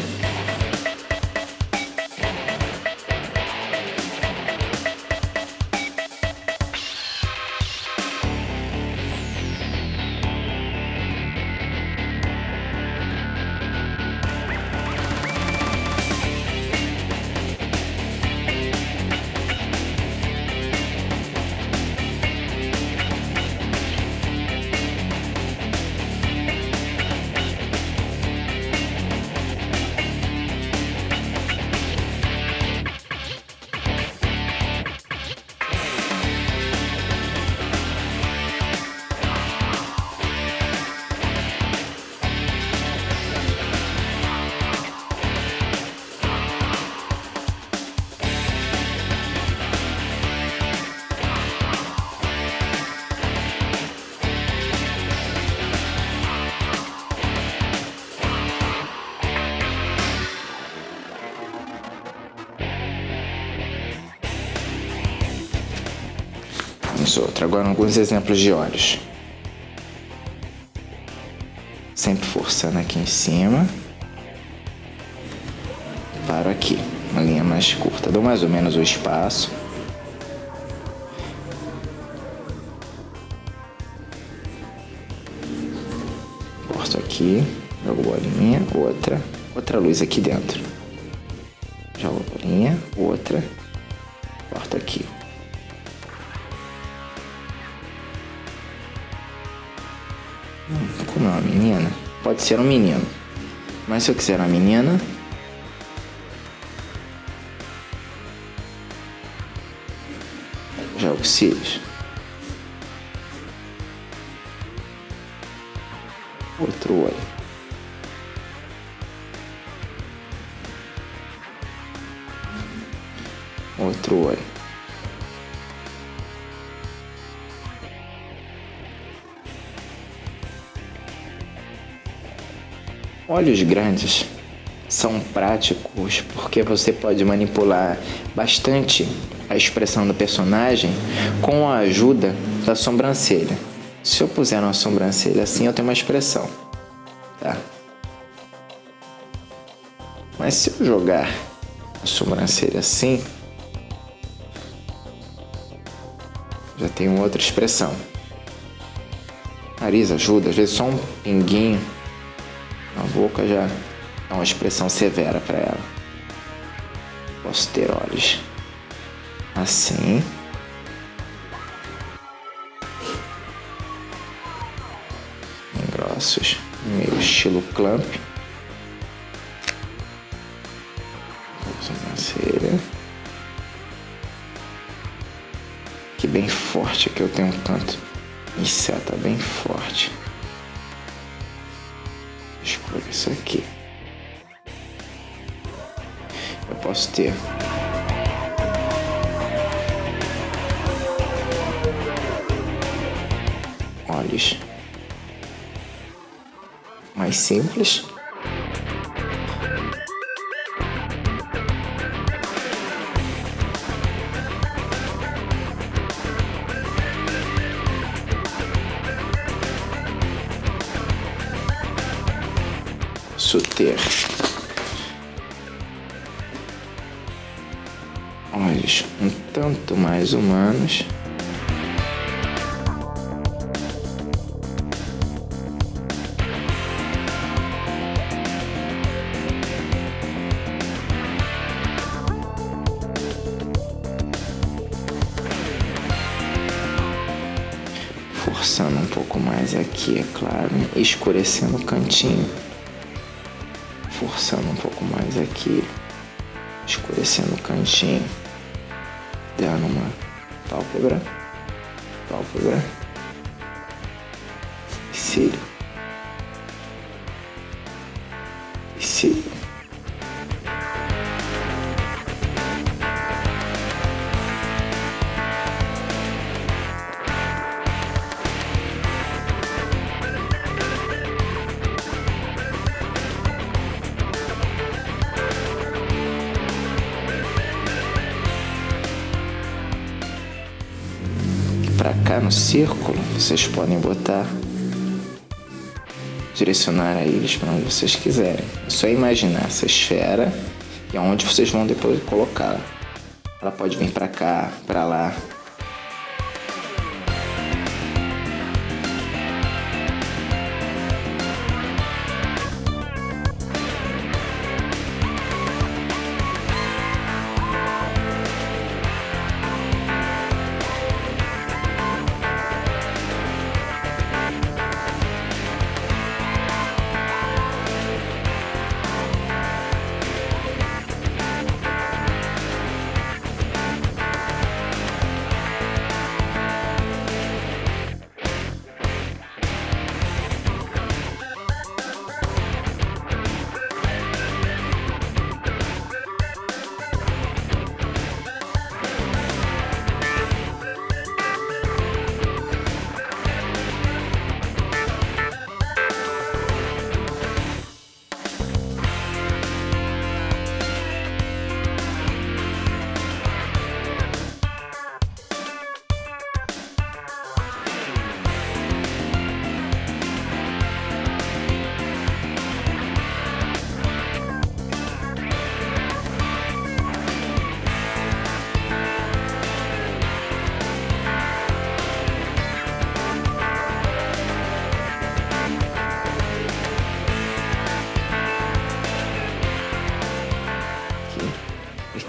Outra. Agora alguns exemplos de olhos. Sempre forçando aqui em cima. Paro aqui, uma linha mais curta. Dou mais ou menos o espaço. Corto aqui, jogo bolinha, outra luz aqui dentro. Jogo bolinha, outra, corto aqui. Como é uma menina, pode ser um menino. Mas se eu quiser uma menina, jogo cílios. Outro olho. Outro olho. Olhos grandes são práticos porque você pode manipular bastante a expressão do personagem com a ajuda da sobrancelha. Se eu puser uma sobrancelha assim, eu tenho uma expressão, tá? Mas se eu jogar a sobrancelha assim, já tenho outra expressão. Nariz ajuda, às vezes só um pinguinho na boca já dá uma expressão severa para ela. Posso ter olhos assim, bem grossos, meio estilo clamp. Sobrancelha. Aqui bem forte, aqui eu tenho um canto em seta bem forte. Escolha isso aqui. Eu posso ter olhos mais simples. Posso ter olhos um tanto mais humanos. Forçando um pouco mais aqui, é claro, escurecendo o cantinho. Forçando um pouco mais aqui, escurecendo o cantinho, dando uma pálpebra, cílio, cílio. Para cá no círculo, vocês podem botar, direcionar a eles para onde vocês quiserem. É só imaginar essa esfera e aonde vocês vão depois colocá-la. Ela pode vir para cá, para lá.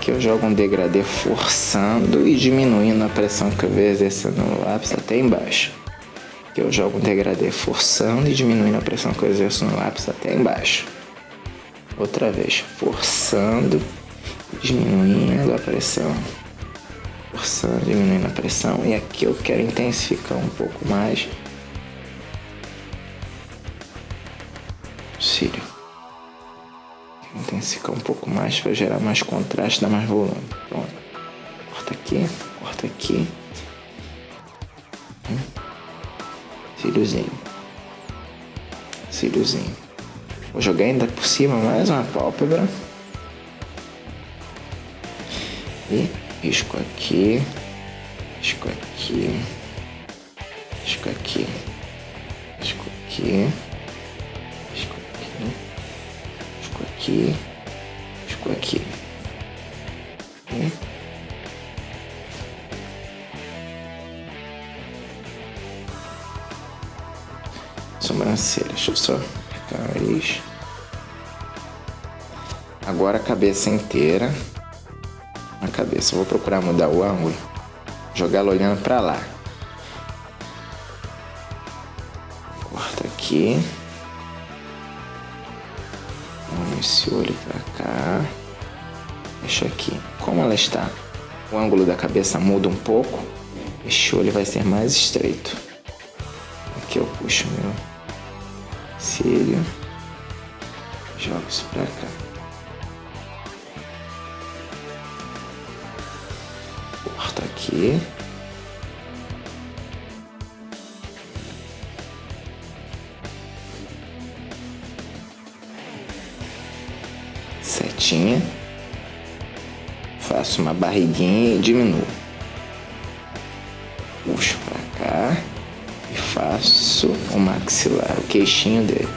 Aqui eu jogo um degradê forçando e diminuindo a pressão que eu venho exercendo no lápis até embaixo. Aqui eu jogo um degradê forçando e diminuindo a pressão que eu exerço no lápis até embaixo. Outra vez, forçando e diminuindo a pressão. Forçando, diminuindo a pressão. E aqui eu quero intensificar um pouco mais o cílio. Intensificar um pouco mais para gerar mais contraste, dar mais volume. Pronto. Corta aqui. Cíliozinho. Vou jogar ainda por cima mais uma pálpebra. E risco aqui. Risco aqui. Risco aqui. Risco aqui. Risco aqui. Aqui, risco aqui. Sobrancelha, deixa eu só ficar isso. Agora a cabeça inteira. A cabeça, eu vou procurar mudar o ângulo, jogar ela olhando pra lá. Corta aqui. Esse olho pra cá. Deixa aqui. Como ela está, o ângulo da cabeça muda um pouco. Este olho vai ser mais estreito. Aqui eu puxo meu cílio. Jogo isso pra cá. Corto aqui. Setinha. Faço uma barriguinha e diminuo. Puxo pra cá e faço o maxilar, o queixinho dele.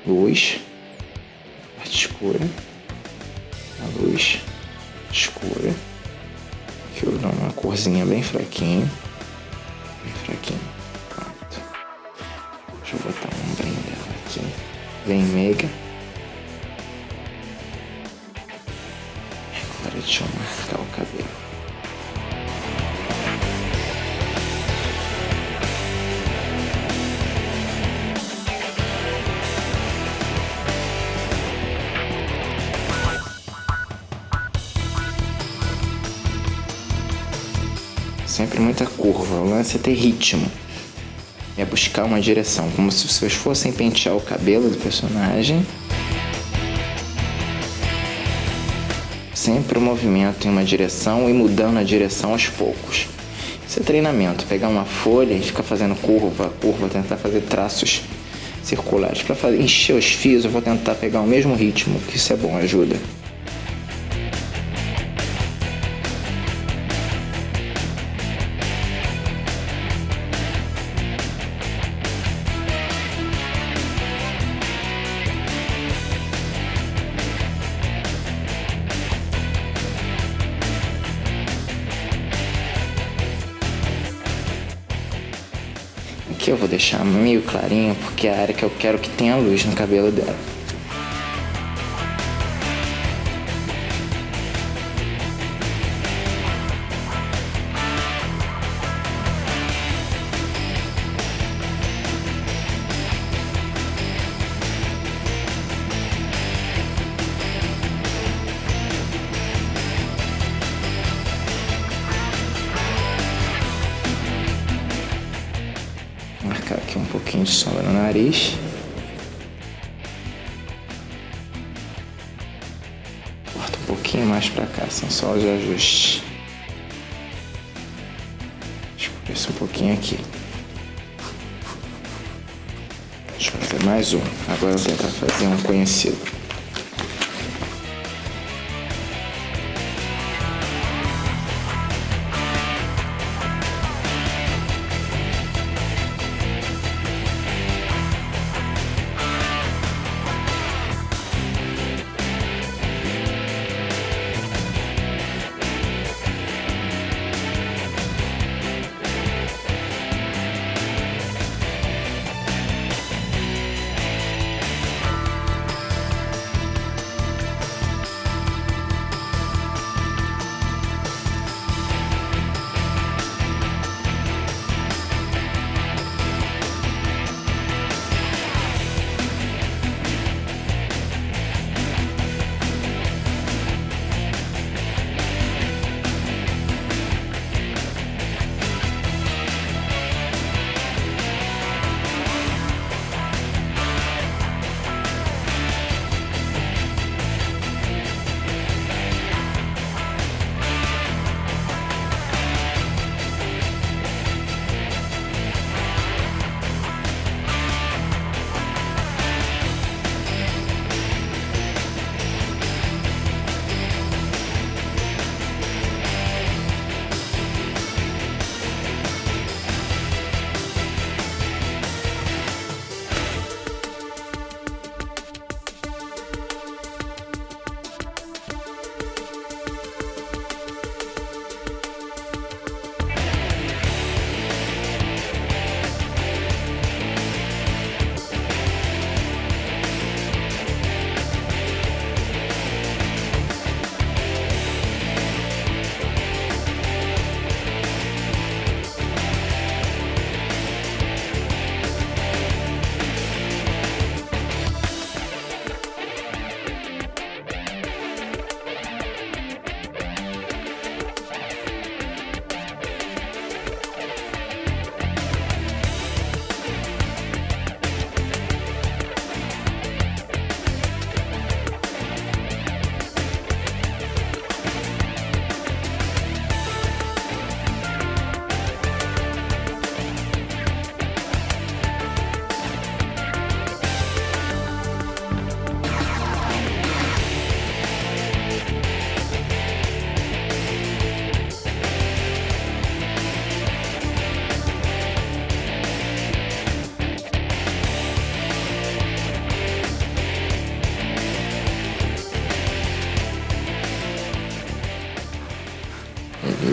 Luz, parte escura, a luz escura, que eu dou uma corzinha bem fraquinho, pronto. Deixa eu botar um ombrinho dela aqui, bem meiga. Agora deixa eu marcar o cabelo. Sempre muita curva, o lance é ter ritmo, é buscar uma direção, como se vocês fossem pentear o cabelo do personagem. Sempre o movimento em uma direção e mudando a direção aos poucos. Isso é treinamento, pegar uma folha e ficar fazendo curva, tentar fazer traços circulares. Para encher os fios eu vou tentar pegar o mesmo ritmo, que isso é bom, ajuda. Aqui eu vou deixar meio clarinho, porque é a área que eu quero que tenha luz no cabelo dela. Marcar aqui um pouquinho de sombra no nariz. Corta um pouquinho mais pra cá, são só os ajustes. Escureço um pouquinho aqui. Deixa eu fazer mais um. Agora eu vou tentar fazer um conhecido.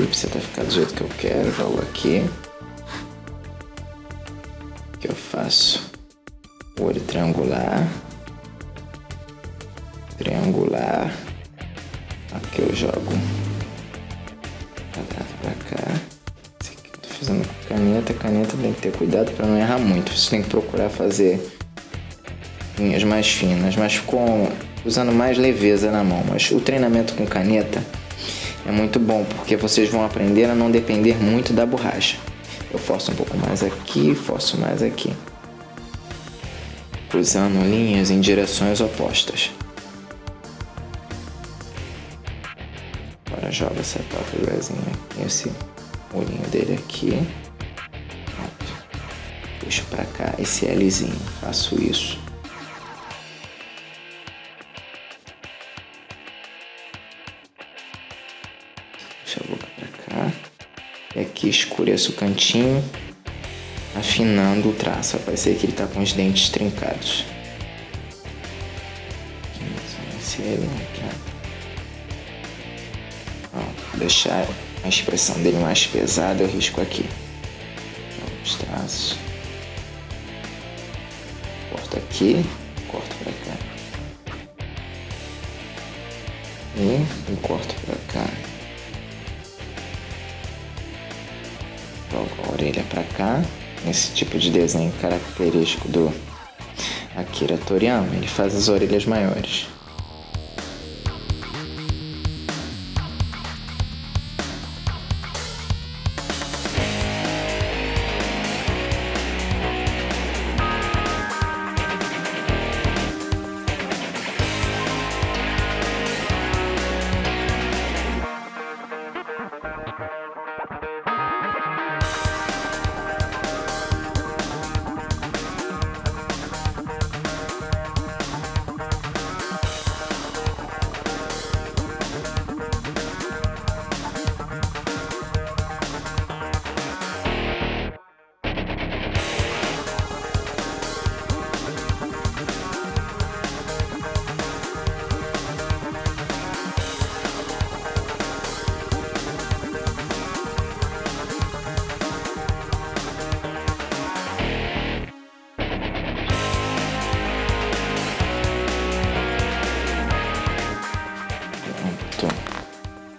elipse até ficar do jeito que eu quero. Jogo aqui. Aqui eu faço o olho triangular. Triangular. Aqui eu jogo pra cá. Esse aqui eu tô fazendo com caneta. Caneta tem que ter cuidado para não errar muito. Você tem que procurar fazer linhas mais finas, mas usando mais leveza na mão. Mas o treinamento com caneta é muito bom, porque vocês vão aprender a não depender muito da borracha. Eu forço um pouco mais aqui, forço mais aqui, cruzando linhas em direções opostas. Agora joga essa pálpebrazinha aqui, esse olhinho dele aqui. Pronto. Puxo pra cá esse Lzinho, faço isso. Puxa a boca pra cá. E aqui escureço o cantinho, afinando o traço. Vai parecer que ele tá com os dentes trincados. Esse L aqui, ó. Deixar a expressão dele mais pesada, eu risco aqui. Os traços. Corto aqui, corto pra cá. E corto pra cá. Jogo a orelha pra cá. Esse tipo de desenho característico do Akira Toriyama, ele faz as orelhas maiores.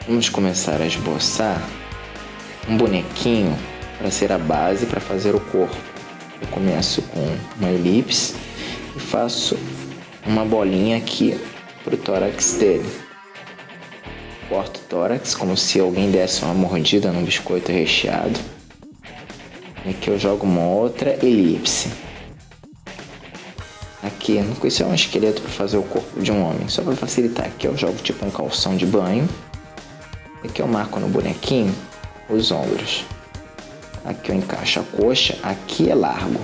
Vamos começar a esboçar um bonequinho para ser a base para fazer o corpo. Eu começo com uma elipse e faço uma bolinha aqui para o tórax dele. Corto o tórax como se alguém desse uma mordida num biscoito recheado. E aqui eu jogo uma outra elipse. Aqui, isso é um esqueleto para fazer o corpo de um homem, só para facilitar. Aqui eu jogo tipo um calção de banho. Aqui eu marco no bonequinho os ombros. Aqui eu encaixo a coxa, aqui é largo.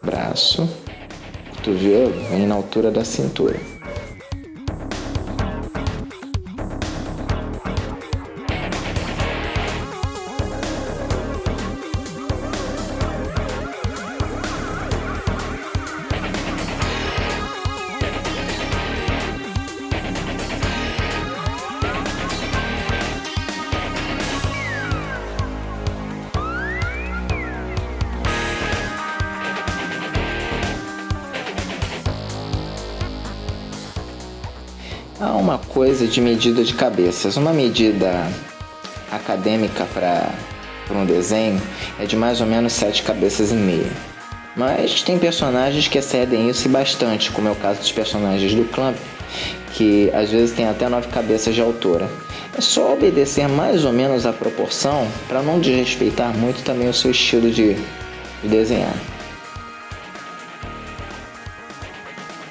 Braço, cotovelo vem na altura da cintura. Há uma coisa de medida de cabeças. Uma medida acadêmica para um desenho é de mais ou menos 7 cabeças e meia. Mas tem personagens que excedem isso bastante, como é o caso dos personagens do Clamp, que às vezes tem até 9 cabeças de altura. É só obedecer mais ou menos a proporção para não desrespeitar muito também o seu estilo de desenhar.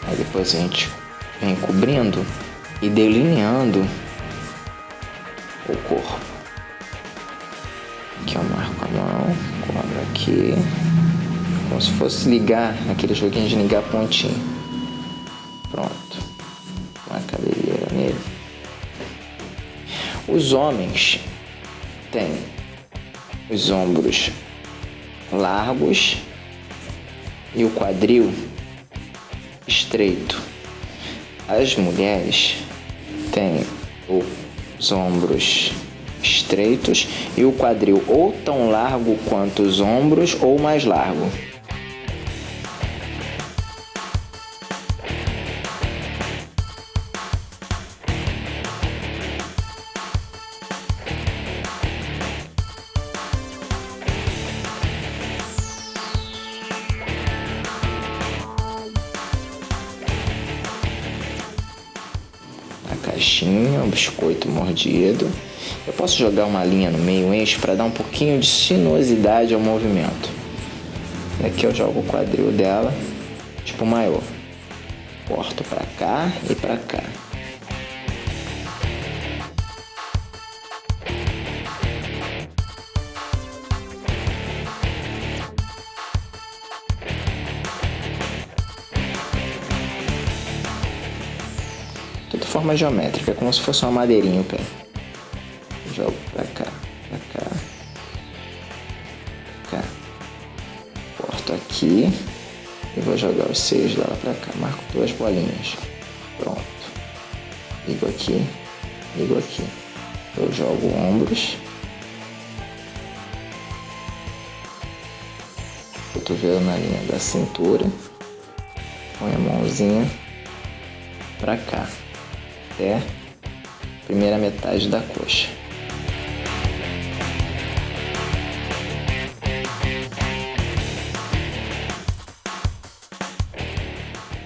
Aí depois a gente vem cobrindo e delineando o corpo. Aqui eu marco a mão, cobro aqui, como se fosse ligar, aquele joguinho de ligar pontinho. Pronto, uma cabeleira nele. Os homens tem os ombros largos e o quadril estreito. As mulheres têm os ombros estreitos e o quadril ou tão largo quanto os ombros ou mais largo. Caixinha, um biscoito mordido. Eu posso jogar uma linha no meio eixo para dar um pouquinho de sinuosidade ao movimento. E aqui eu jogo o quadril dela, tipo maior. Corto para cá e para cá. Tudo forma geométrica, como se fosse uma madeirinha o pé. Jogo pra cá, cá. Corto aqui e vou jogar os seios dela pra cá. Marco 2 bolinhas. Pronto. Ligo aqui. Eu jogo ombros. Cotovelo na linha da cintura. Põe a mãozinha pra cá. Até a primeira metade da coxa.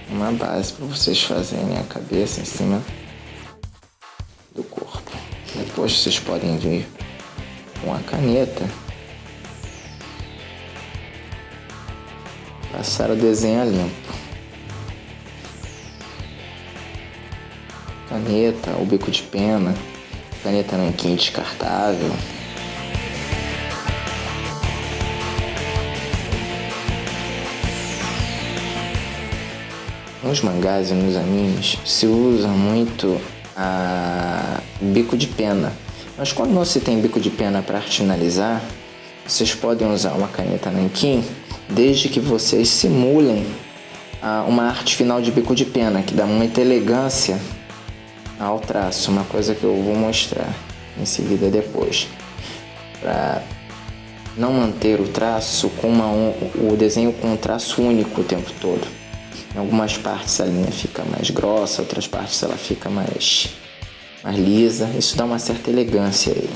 Uma base para vocês fazerem a cabeça em cima do corpo. Depois vocês podem vir com a caneta passar o desenho a limpo. Caneta, o bico de pena, caneta nanquim descartável. Nos mangás e nos animes se usa muito a bico de pena, mas quando não se tem bico de pena para finalizar, vocês podem usar uma caneta nanquim, desde que vocês simulem uma arte final de bico de pena, que dá muita elegância ao traço, uma coisa que eu vou mostrar em seguida depois, para não manter o traço com o desenho com um traço único o tempo todo. Em algumas partes a linha fica mais grossa, outras partes ela fica mais lisa. Isso dá uma certa elegância a ele.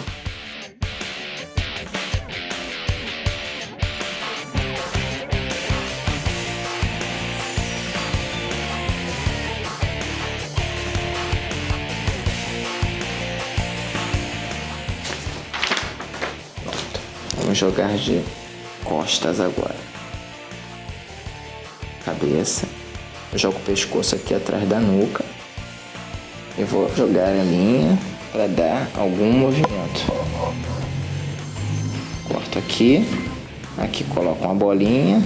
Pronto. Vamos jogar de costas agora. Cabeça. Eu jogo o pescoço aqui atrás da nuca. Eu vou jogar a linha para dar algum movimento. Corto aqui. Aqui coloco uma bolinha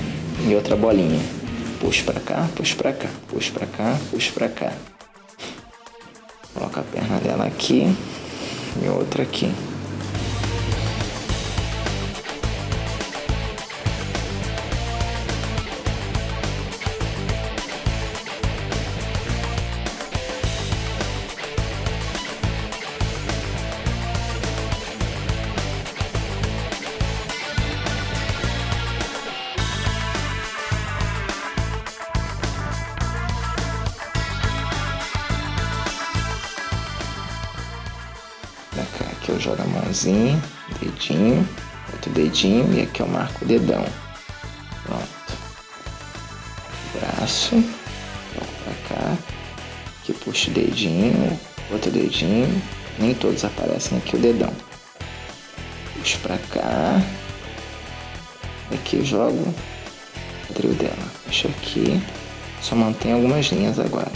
e outra bolinha. Puxo para cá, puxo para cá, puxo para cá, puxo para cá. Coloco a perna dela aqui e outra aqui. Aqui eu jogo a mãozinha, dedinho, outro dedinho e aqui eu marco o dedão. Pronto. Braço, jogo pra cá, aqui puxo o dedinho, outro dedinho, nem todos aparecem aqui o dedão. Puxo pra cá, aqui eu jogo o quadril dela. Puxo aqui, só mantenho algumas linhas agora.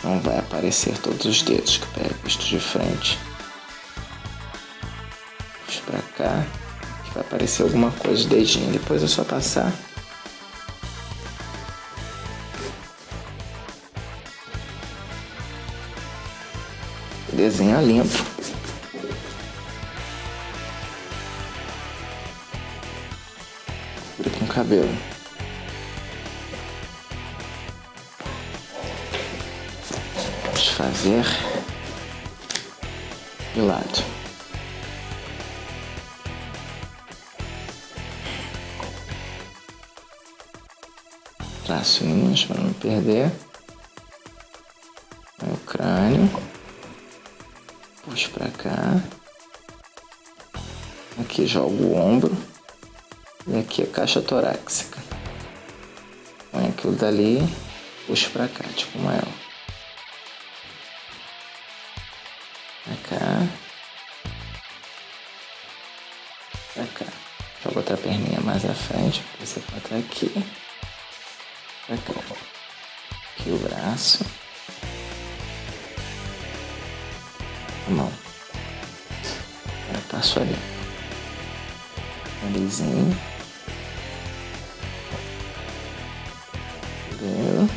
Não vai aparecer todos os dedos que pego visto de frente. Puxo pra cá, que vai aparecer alguma coisa de dedinho. Depois é só passar Desenha limpo. Cobre com o cabelo. Vamos fazer de lado. Traço linhas para não perder. Aí o crânio. Puxo para cá. Aqui jogo o ombro. E aqui a caixa torácica. Põe aquilo dali. Puxo para cá, tipo uma L. Pra cá. Pra cá. Jogo outra perninha mais à frente. Você bota aqui. Pra cá. Aqui o braço. A mão. Agora passo ali. Narizinho. Cabelo.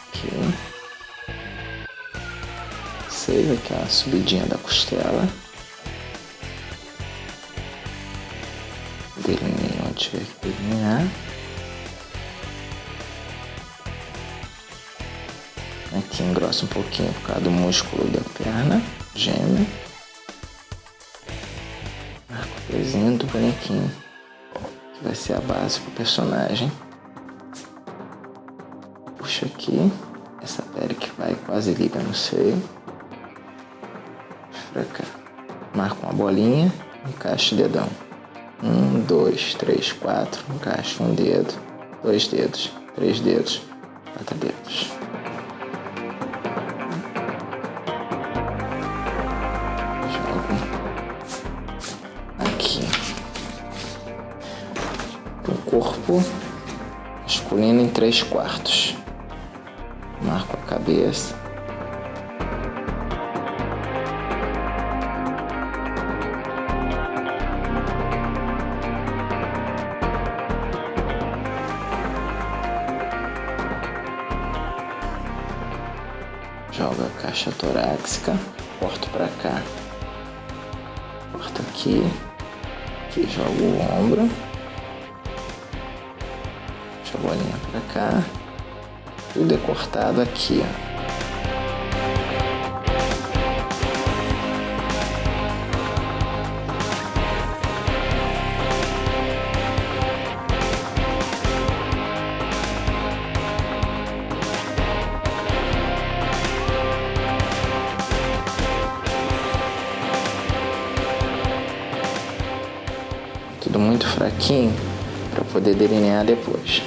Aqui. Seja aquela subidinha da costela. Delineio onde tiver que delinear. Aqui engrossa um pouquinho por causa do músculo da perna gêmea. Marco o pezinho do bonequinho, que vai ser a base pro personagem. Puxo aqui, essa pele que vai quase liga no seio. Pra cá. Marco uma bolinha, encaixo o dedão. 1, 2, 3, 4. Encaixo um dedo, 2 dedos, 3 dedos, 4 dedos. Corpo masculino em 3/4. Marco a cabeça. Jogo a caixa torácica. Corto pra cá. Corto aqui. Aqui jogo o ombro. Deixa a bolinha pra cá. Tudo é cortado aqui, ó. Tudo muito fraquinho para poder delinear depois.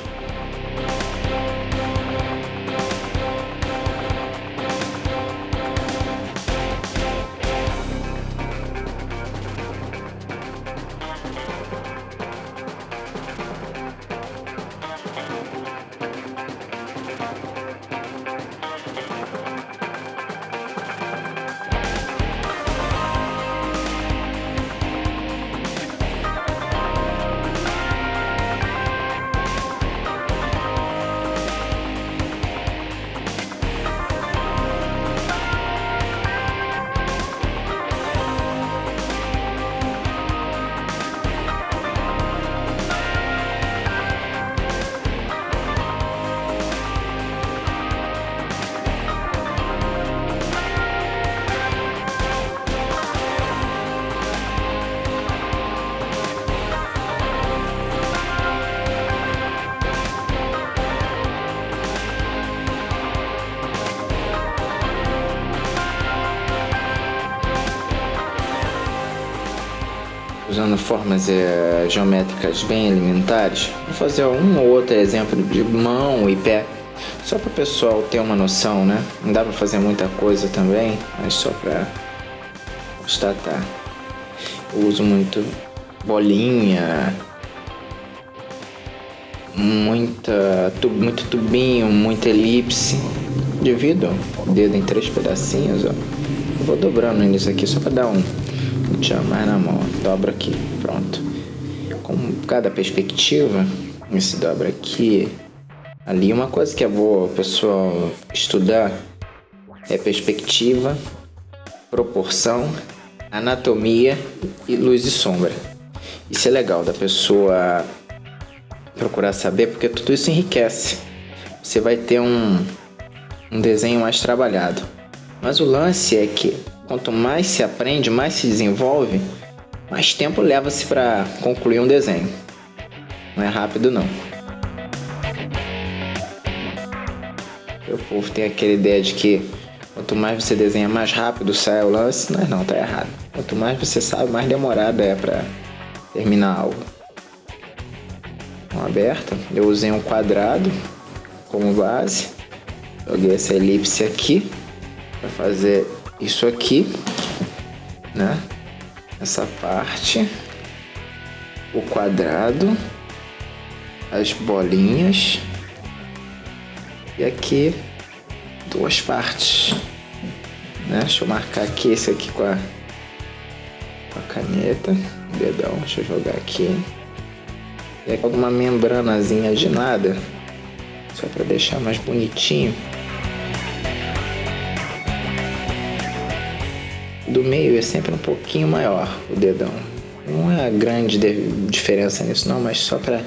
Usando formas geométricas bem elementares, vou fazer um ou outro exemplo de mão e pé, só para o pessoal ter uma noção, né? Não dá para fazer muita coisa também, mas só para constatar. Eu uso muito bolinha, muito tubinho, muita elipse. Divido o dedo em 3 pedacinhos, ó. Eu vou dobrando nisso aqui só para dar um tchan mais na mão. Dobro aqui, pronto. Com cada perspectiva, esse dobra aqui, ali. Uma coisa que é boa o pessoal estudar é perspectiva, proporção, anatomia e luz e sombra. Isso é legal da pessoa procurar saber, porque tudo isso enriquece. Você vai ter um desenho mais trabalhado. Mas o lance é que quanto mais se aprende, mais se desenvolve, mais tempo leva-se para concluir um desenho. Não é rápido não. O povo tem aquela ideia de que quanto mais você desenha, mais rápido sai o lance. Mas não, tá errado. Quanto mais você sabe, mais demorado é para terminar algo. Mão aberta. Eu usei um quadrado como base. Joguei essa elipse aqui para fazer isso aqui, né? Essa parte, o quadrado, as bolinhas e aqui duas partes, né? Deixa eu marcar aqui esse aqui com a caneta, dedão, deixa eu jogar aqui. E aqui alguma membranazinha de nada, só para deixar mais bonitinho. Do meio é sempre um pouquinho maior o dedão. Não é a grande diferença nisso não, mas só para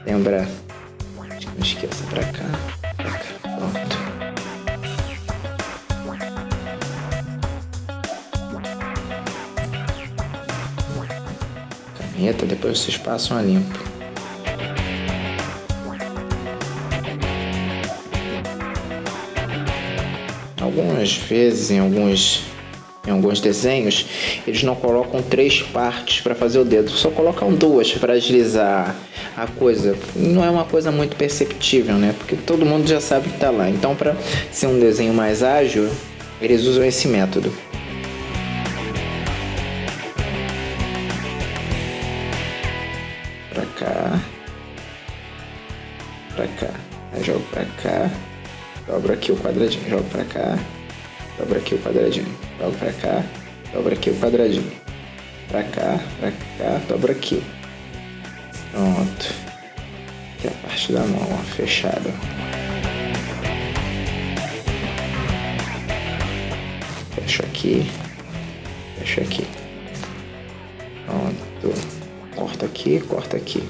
lembrar. Não esqueça, pra cá, pronto. Caneta, depois vocês passam a limpo. Algumas vezes em alguns desenhos, eles não colocam 3 partes para fazer o dedo, só colocam 2 para agilizar a coisa. Não é uma coisa muito perceptível, né? Porque todo mundo já sabe que tá lá. Então, para ser um desenho mais ágil, eles usam esse método. Para cá, aí jogo para cá, dobro aqui o quadradinho, jogo para cá. Dobra aqui o quadradinho, dobra pra cá, dobra aqui o quadradinho. Pra cá, dobra aqui. Pronto. Aqui é a parte da mão, ó, fechada. Fecho aqui, fecho aqui. Pronto. Corta aqui.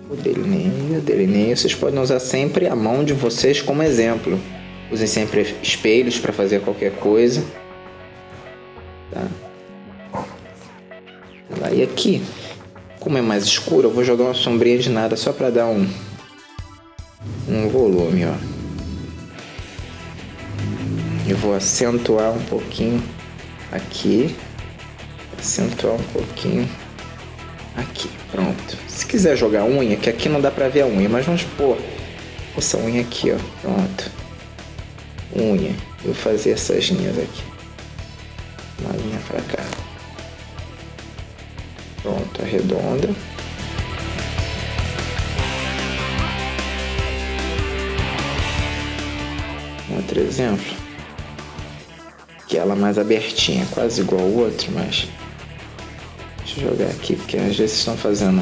O delineio. Vocês podem usar sempre a mão de vocês como exemplo. Usem sempre espelhos para fazer qualquer coisa. Tá? E aqui, como é mais escuro, eu vou jogar uma sombrinha de nada só para dar um volume, ó. Eu vou acentuar um pouquinho aqui. Acentuar um pouquinho aqui. Pronto. Se quiser jogar unha, que aqui não dá para ver a unha, mas vamos pôr essa unha aqui, ó. Pronto. Unha, eu vou fazer essas linhas aqui, uma linha pra cá, pronto, arredonda, outro exemplo, que ela mais abertinha, quase igual ao outro, mas deixa eu jogar aqui, porque às vezes estão fazendo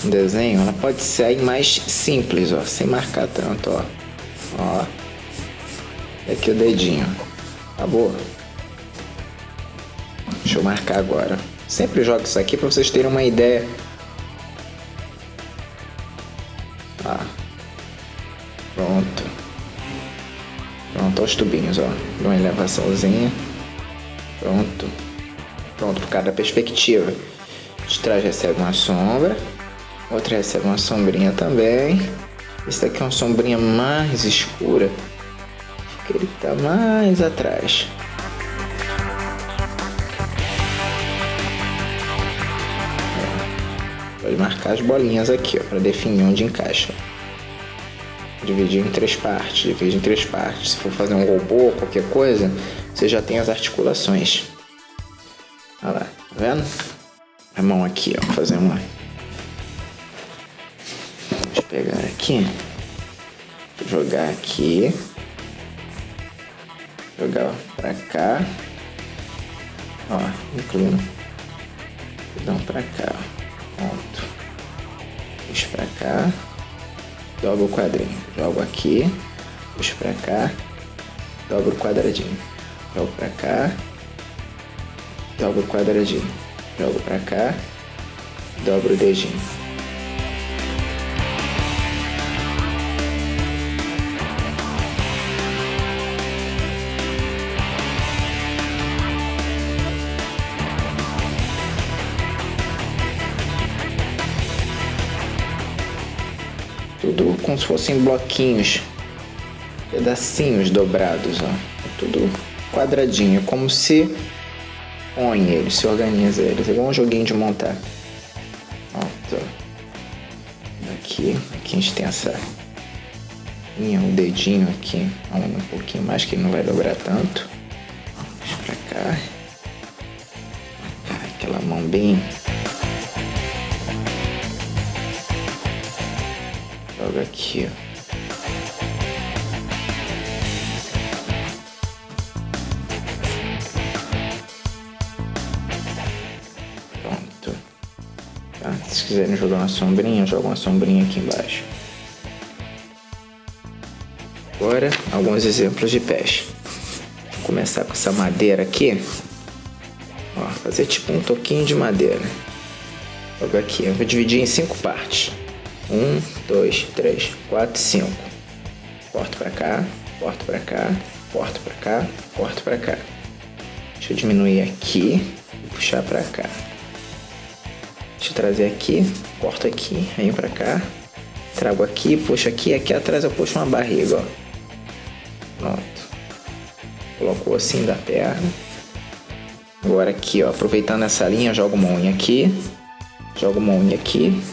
um desenho, ela pode sair mais simples, ó, sem marcar tanto, ó. E aqui o dedinho. Acabou. Deixa eu marcar agora. Sempre jogo isso aqui para vocês terem uma ideia. Pronto. Pronto, os tubinhos, ó. Dá uma elevaçãozinha. Pronto. Pronto, por cada perspectiva. De trás recebe uma sombra. Outra recebe uma sombrinha também. Esse daqui é uma sombrinha mais escura. Ele está mais atrás. Pode marcar as bolinhas aqui, ó, para definir onde encaixa. Dividir em 3 partes. Divide em 3 partes. Se for fazer um robô, qualquer coisa, você já tem as articulações. Olha lá, tá vendo? A mão aqui, ó, fazer uma. Deixa eu pegar aqui. Vou jogar aqui. Jogar pra cá, ó, inclino, dão pra cá, pronto, puxo pra cá, dobro o quadrinho, jogo aqui, puxo pra cá, dobro o quadradinho, jogo pra cá, dobro o quadradinho, jogo pra cá, dobro o dedinho. Tudo como se fossem bloquinhos, pedacinhos dobrados, ó. Tudo quadradinho, como se põe eles, se organiza eles. É igual um joguinho de montar. Ó, aqui a gente tem essa linha, o dedinho aqui, um pouquinho mais, que ele não vai dobrar tanto. Puxa pra cá. Aquela mão bem... Joga aqui, ó. Pronto. Tá? Se quiserem jogar uma sombrinha, joga uma sombrinha aqui embaixo. Agora, alguns exemplos de pés. Vou começar com essa madeira aqui. Ó, fazer tipo um toquinho de madeira. Joga aqui. Eu vou dividir em 5 partes. 1, 2, 3, 4, 5. Corto pra cá, corto pra cá, corto pra cá, corto pra cá. Deixa eu diminuir aqui e puxar pra cá. Deixa eu trazer aqui, corto aqui, venho pra cá, trago aqui, puxo aqui, aqui atrás eu puxo uma barriga, ó. Pronto. Colocou assim da perna. Agora aqui, ó, aproveitando essa linha, jogo uma unha aqui, jogo uma unha aqui.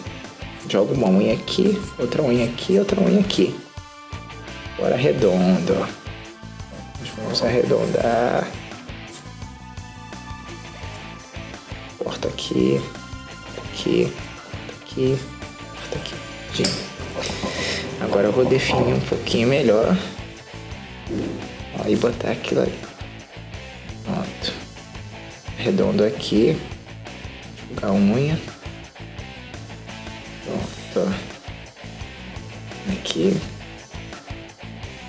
Jogo uma unha aqui, outra unha aqui, outra unha aqui. Agora arredondo, ó. Vamos arredondar. Corta aqui, aqui, aqui, corta aqui. Agora eu vou definir um pouquinho melhor. Ó, e botar aquilo ali. Pronto. Arredondo aqui. Jogar a unha. Pronto. Aqui.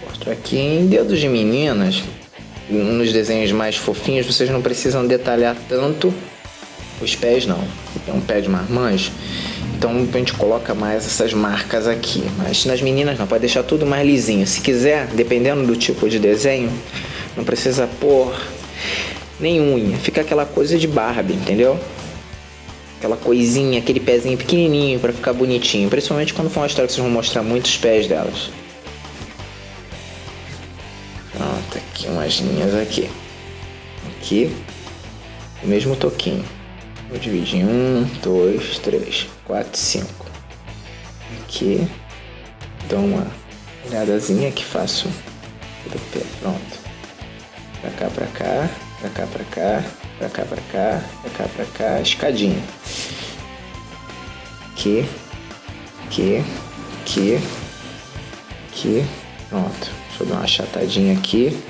Corto aqui. Em dedos de meninas, nos desenhos mais fofinhos, vocês não precisam detalhar tanto os pés, não. É um pé de marmanjo, então a gente coloca mais essas marcas aqui. Mas nas meninas não, pode deixar tudo mais lisinho. Se quiser, dependendo do tipo de desenho, não precisa pôr nem unha. Fica aquela coisa de Barbie, entendeu? Aquela coisinha, aquele pezinho pequenininho pra ficar bonitinho. Principalmente quando for uma história que vocês vão mostrar muitos pés delas. Pronto, aqui umas linhas aqui. Aqui, o mesmo toquinho. Vou dividir em 1, 2, 3, 4, 5. Aqui, dou uma olhadazinha que faço do pé. Pronto. Pra cá, pra cá, pra cá, pra cá. Pra cá, pra cá, pra cá, pra cá, escadinha. Aqui, aqui, aqui, aqui. Pronto. Deixa eu dar uma achatadinha aqui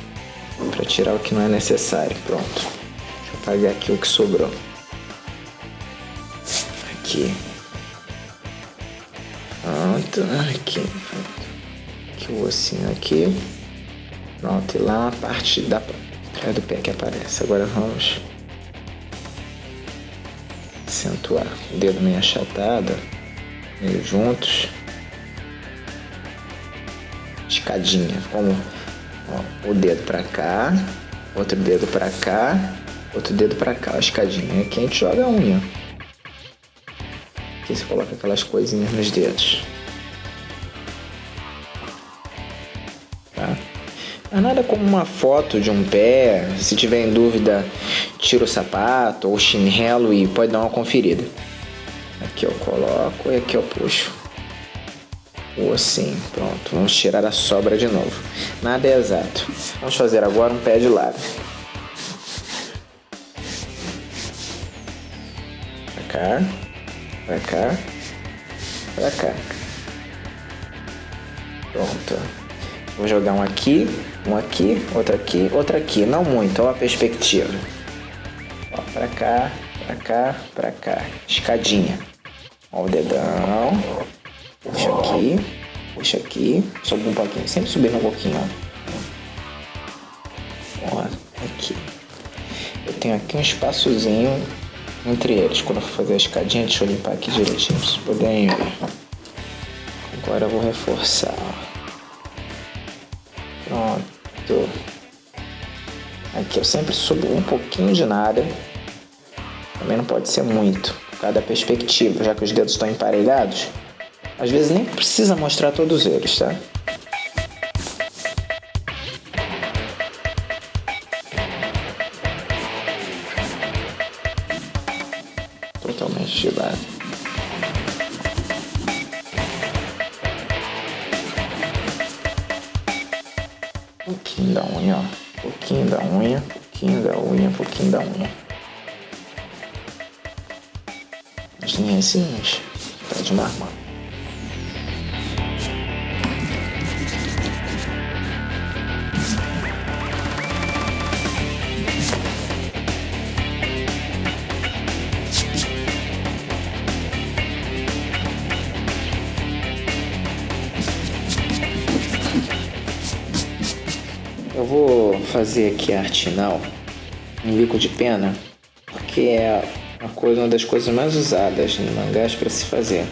pra tirar o que não é necessário. Pronto. Deixa eu apagar aqui o que sobrou. Aqui. Pronto. Aqui. Pronto. Aqui o ossinho aqui. Pronto. E lá a parte da do pé que aparece. Agora vamos acentuar o dedo meio achatado, meio juntos, escadinha, como ó, o dedo pra cá, outro dedo pra cá, outro dedo pra cá, a escadinha. Aqui a gente joga a unha. Aqui você coloca aquelas coisinhas nos dedos. Tá? Mas nada como uma foto de um pé. Se tiver em dúvida, tira o sapato ou o chinelo e pode dar uma conferida. Aqui eu coloco e aqui eu puxo. Ou assim, pronto. Vamos tirar a sobra de novo. Nada é exato. Vamos fazer agora um pé de lado. Pra cá, pra cá, pra cá. Pronto. Vou jogar um aqui, outro aqui, outro aqui. Não muito, olha a perspectiva. Ó, pra cá, pra cá, pra cá. Escadinha. Ó o dedão. Puxa aqui, sobe um pouquinho. Sempre subindo um pouquinho, ó. tenho aqui um espaçozinho entre eles. Quando eu for fazer a escadinha, deixa eu limpar aqui direitinho pra vocês poderem ver. Agora eu vou reforçar. Pronto. Aqui eu sempre subo um pouquinho de nada. Também não pode ser muito, por causa da perspectiva, já que os dedos estão emparelhados. Às vezes nem precisa mostrar todos eles, tá? Totalmente de lado. Um pouquinho da unha, ó. Pouquinho da unha, pouquinho da unha, pouquinho da unha. As linhazinhas, tá de marmar. Eu vou fazer aqui a arte final em bico de pena, porque é uma das coisas mais usadas em mangás para se fazer.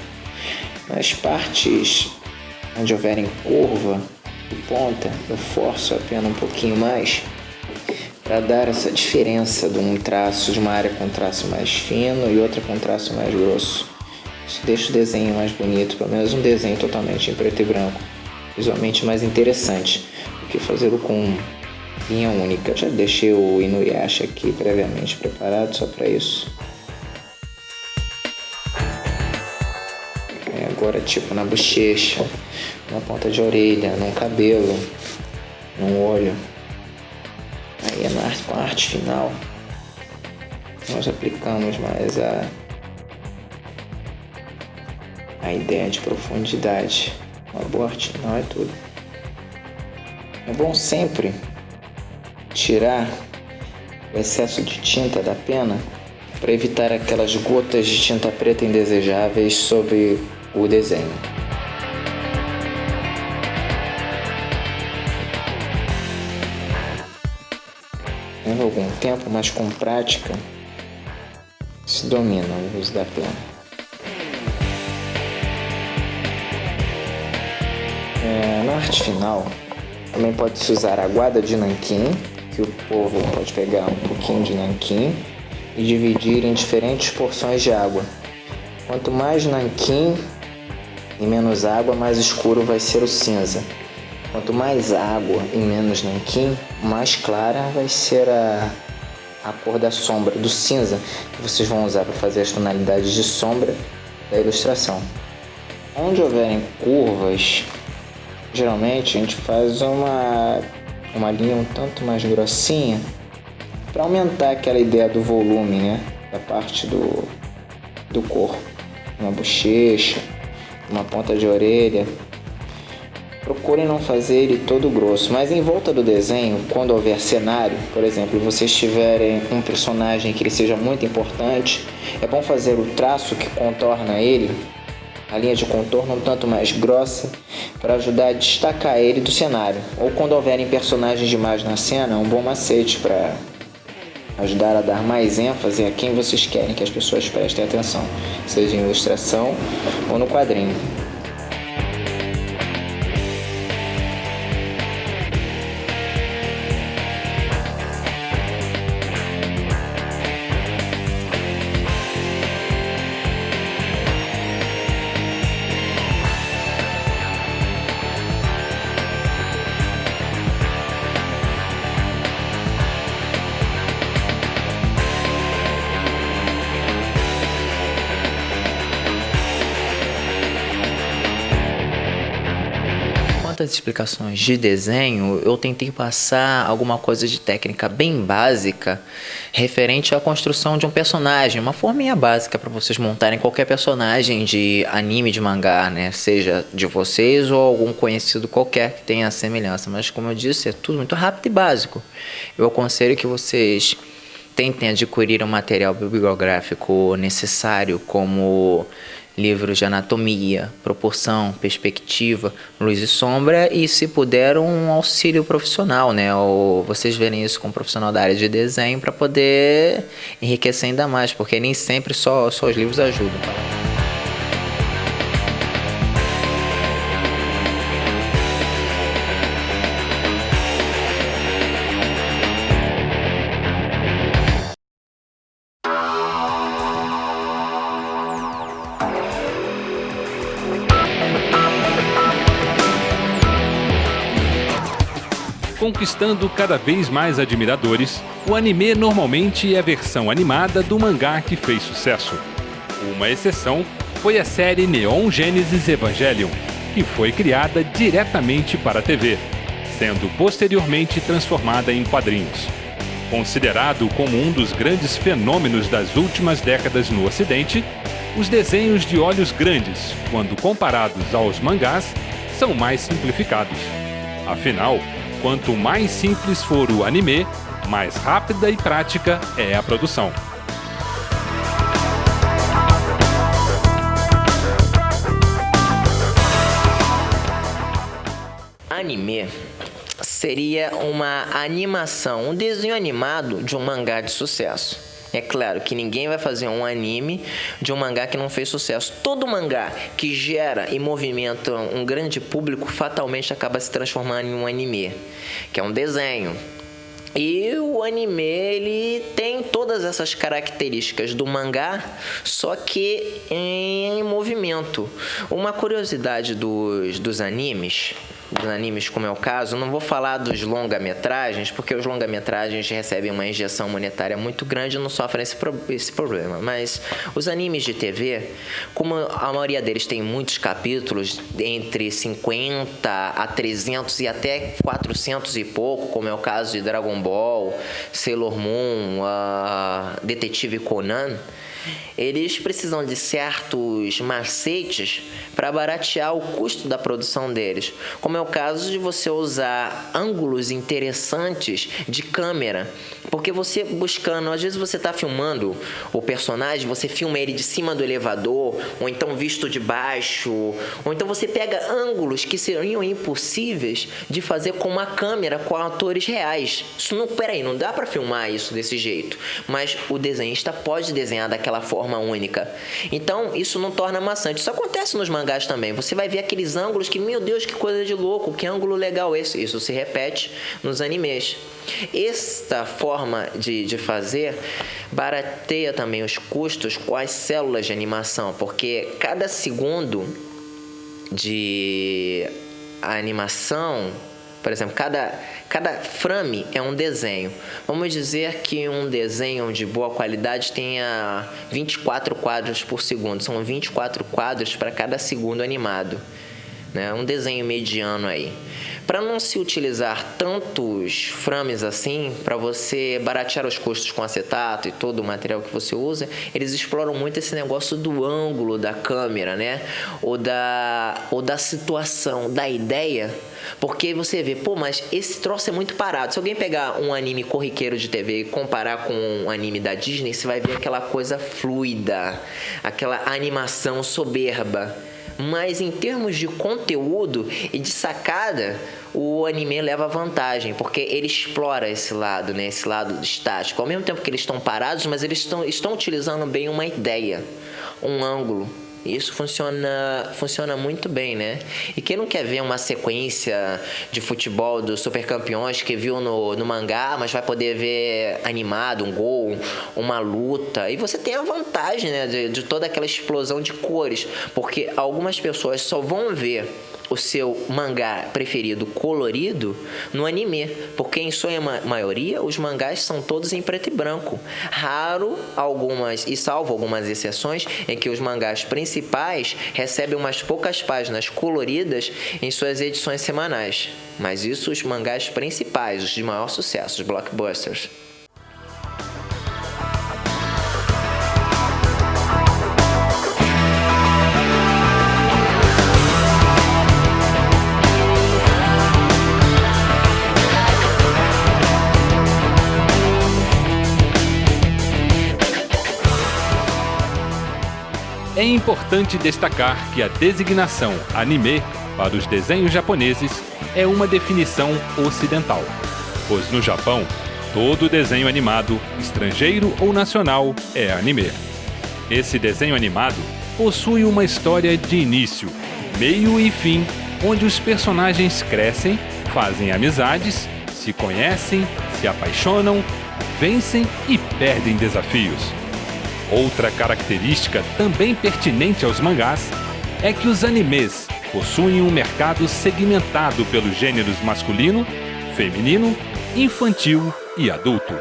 Nas partes onde houverem curva e ponta, eu forço a pena um pouquinho mais para dar essa diferença de um traço, de uma área com traço mais fino e outra com traço mais grosso. Isso deixa o desenho mais bonito, pelo menos um desenho totalmente em preto e branco, visualmente mais interessante do que fazê-lo com linha única. Já deixei o Inuyasha aqui previamente preparado só para isso. Agora tipo na bochecha, na ponta de orelha, no cabelo, no olho. Aí com a arte final nós aplicamos mais a ideia de profundidade. Uma boa arte final é tudo. É bom sempre tirar o excesso de tinta da pena para evitar aquelas gotas de tinta preta indesejáveis sobre o desenho. Leva algum tempo, mas com prática se domina o uso da pena. Na arte final também pode-se usar aguada de nanquim, que o povo pode pegar um pouquinho de nanquim e dividir em diferentes porções de água. Quanto mais nanquim e menos água, mais escuro vai ser o cinza. Quanto mais água e menos nanquim, mais clara vai ser a cor da sombra, do cinza, que vocês vão usar para fazer as tonalidades de sombra da ilustração. Onde houverem curvas, geralmente a gente faz uma linha um tanto mais grossinha para aumentar aquela ideia do volume, né? Da parte do corpo. Uma bochecha, uma ponta de orelha. Procurem não fazer ele todo grosso, mas em volta do desenho, quando houver cenário, por exemplo, vocês tiverem um personagem que ele seja muito importante, é bom fazer o traço que contorna ele, a linha de contorno um tanto mais grossa, para ajudar a destacar ele do cenário. Ou quando houverem personagens demais na cena, é um bom macete para ajudar a dar mais ênfase a quem vocês querem que as pessoas prestem atenção, seja em ilustração ou no quadrinho. As explicações de desenho, eu tentei passar alguma coisa de técnica bem básica referente à construção de um personagem, uma forminha básica para vocês montarem qualquer personagem de anime, de mangá, né? Seja de vocês ou algum conhecido qualquer que tenha semelhança, mas como eu disse, é tudo muito rápido e básico. Eu aconselho que vocês tentem adquirir o material bibliográfico necessário, como livros de anatomia, proporção, perspectiva, luz e sombra, e se puder um auxílio profissional, né? Ou vocês verem isso com um profissional da área de desenho para poder enriquecer ainda mais, porque nem sempre só os livros ajudam. Conquistando cada vez mais admiradores, o anime normalmente é a versão animada do mangá que fez sucesso. Uma exceção foi a série Neon Genesis Evangelion, que foi criada diretamente para a TV, sendo posteriormente transformada em quadrinhos. Considerado como um dos grandes fenômenos das últimas décadas no Ocidente, os desenhos de olhos grandes, quando comparados aos mangás, são mais simplificados. Afinal, quanto mais simples for o anime, mais rápida e prática é a produção. Anime seria uma animação, um desenho animado de um mangá de sucesso. É claro que ninguém vai fazer um anime de um mangá que não fez sucesso. Todo mangá que gera e movimenta um grande público fatalmente acaba se transformando em um anime, que é um desenho. E o anime, ele tem todas essas características do mangá, só que em movimento. Uma curiosidade dos animes como é o caso, não vou falar dos longa-metragens, porque os longa-metragens recebem uma injeção monetária muito grande e não sofrem esse problema. Mas os animes de TV, como a maioria deles tem muitos capítulos, entre 50 a 300 e até 400 e pouco, como é o caso de Dragon Ball, Sailor Moon, Detetive Conan, eles precisam de certos macetes para baratear o custo da produção deles, como é o caso de você usar ângulos interessantes de câmera, porque você buscando, às vezes você está filmando o personagem, você filma ele de cima do elevador, ou então visto de baixo, ou então você pega ângulos que seriam impossíveis de fazer com uma câmera com atores reais. Isso não dá para filmar isso desse jeito, mas o desenhista pode desenhar daquela forma única. Então, isso não torna maçante. Isso acontece nos mangás também. Você vai ver aqueles ângulos que, meu Deus, que coisa de louco, que ângulo legal esse. Isso se repete nos animes. Esta forma de fazer barateia também os custos com as células de animação, porque cada segundo de animação, por exemplo, cada frame é um desenho. Vamos dizer que um desenho de boa qualidade tenha 24 quadros por segundo. São 24 quadros para cada segundo animado, né? Um desenho mediano aí. Para não se utilizar tantos frames assim, para você baratear os custos com acetato e todo o material que você usa, eles exploram muito esse negócio do ângulo da câmera, né? Ou da situação, da ideia. Porque você vê, mas esse troço é muito parado. Se alguém pegar um anime corriqueiro de TV e comparar com um anime da Disney, você vai ver aquela coisa fluida, aquela animação soberba. Mas em termos de conteúdo e de sacada, o anime leva vantagem, porque ele explora esse lado, né? Esse lado estático. Ao mesmo tempo que eles estão parados, mas eles estão utilizando bem uma ideia, um ângulo. Isso funciona muito bem, né? E quem não quer ver uma sequência de futebol dos Super Campeões que viu no mangá, mas vai poder ver animado, um gol, uma luta. E você tem a vantagem, né, de toda aquela explosão de cores, porque algumas pessoas só vão ver o seu mangá preferido colorido no anime, porque em sua maioria os mangás são todos em preto e branco. Raro algumas, e salvo algumas exceções, em que os mangás principais recebem umas poucas páginas coloridas em suas edições semanais. Mas isso os mangás principais, os de maior sucesso, os blockbusters. É É importante destacar que a designação anime para os desenhos japoneses é uma definição ocidental, pois no Japão, todo desenho animado, estrangeiro ou nacional, é anime. Esse desenho animado possui uma história de início, meio e fim, onde os personagens crescem, fazem amizades, se conhecem, se apaixonam, vencem e perdem desafios. Outra característica também pertinente aos mangás é que os animes possuem um mercado segmentado pelos gêneros masculino, feminino, infantil e adulto.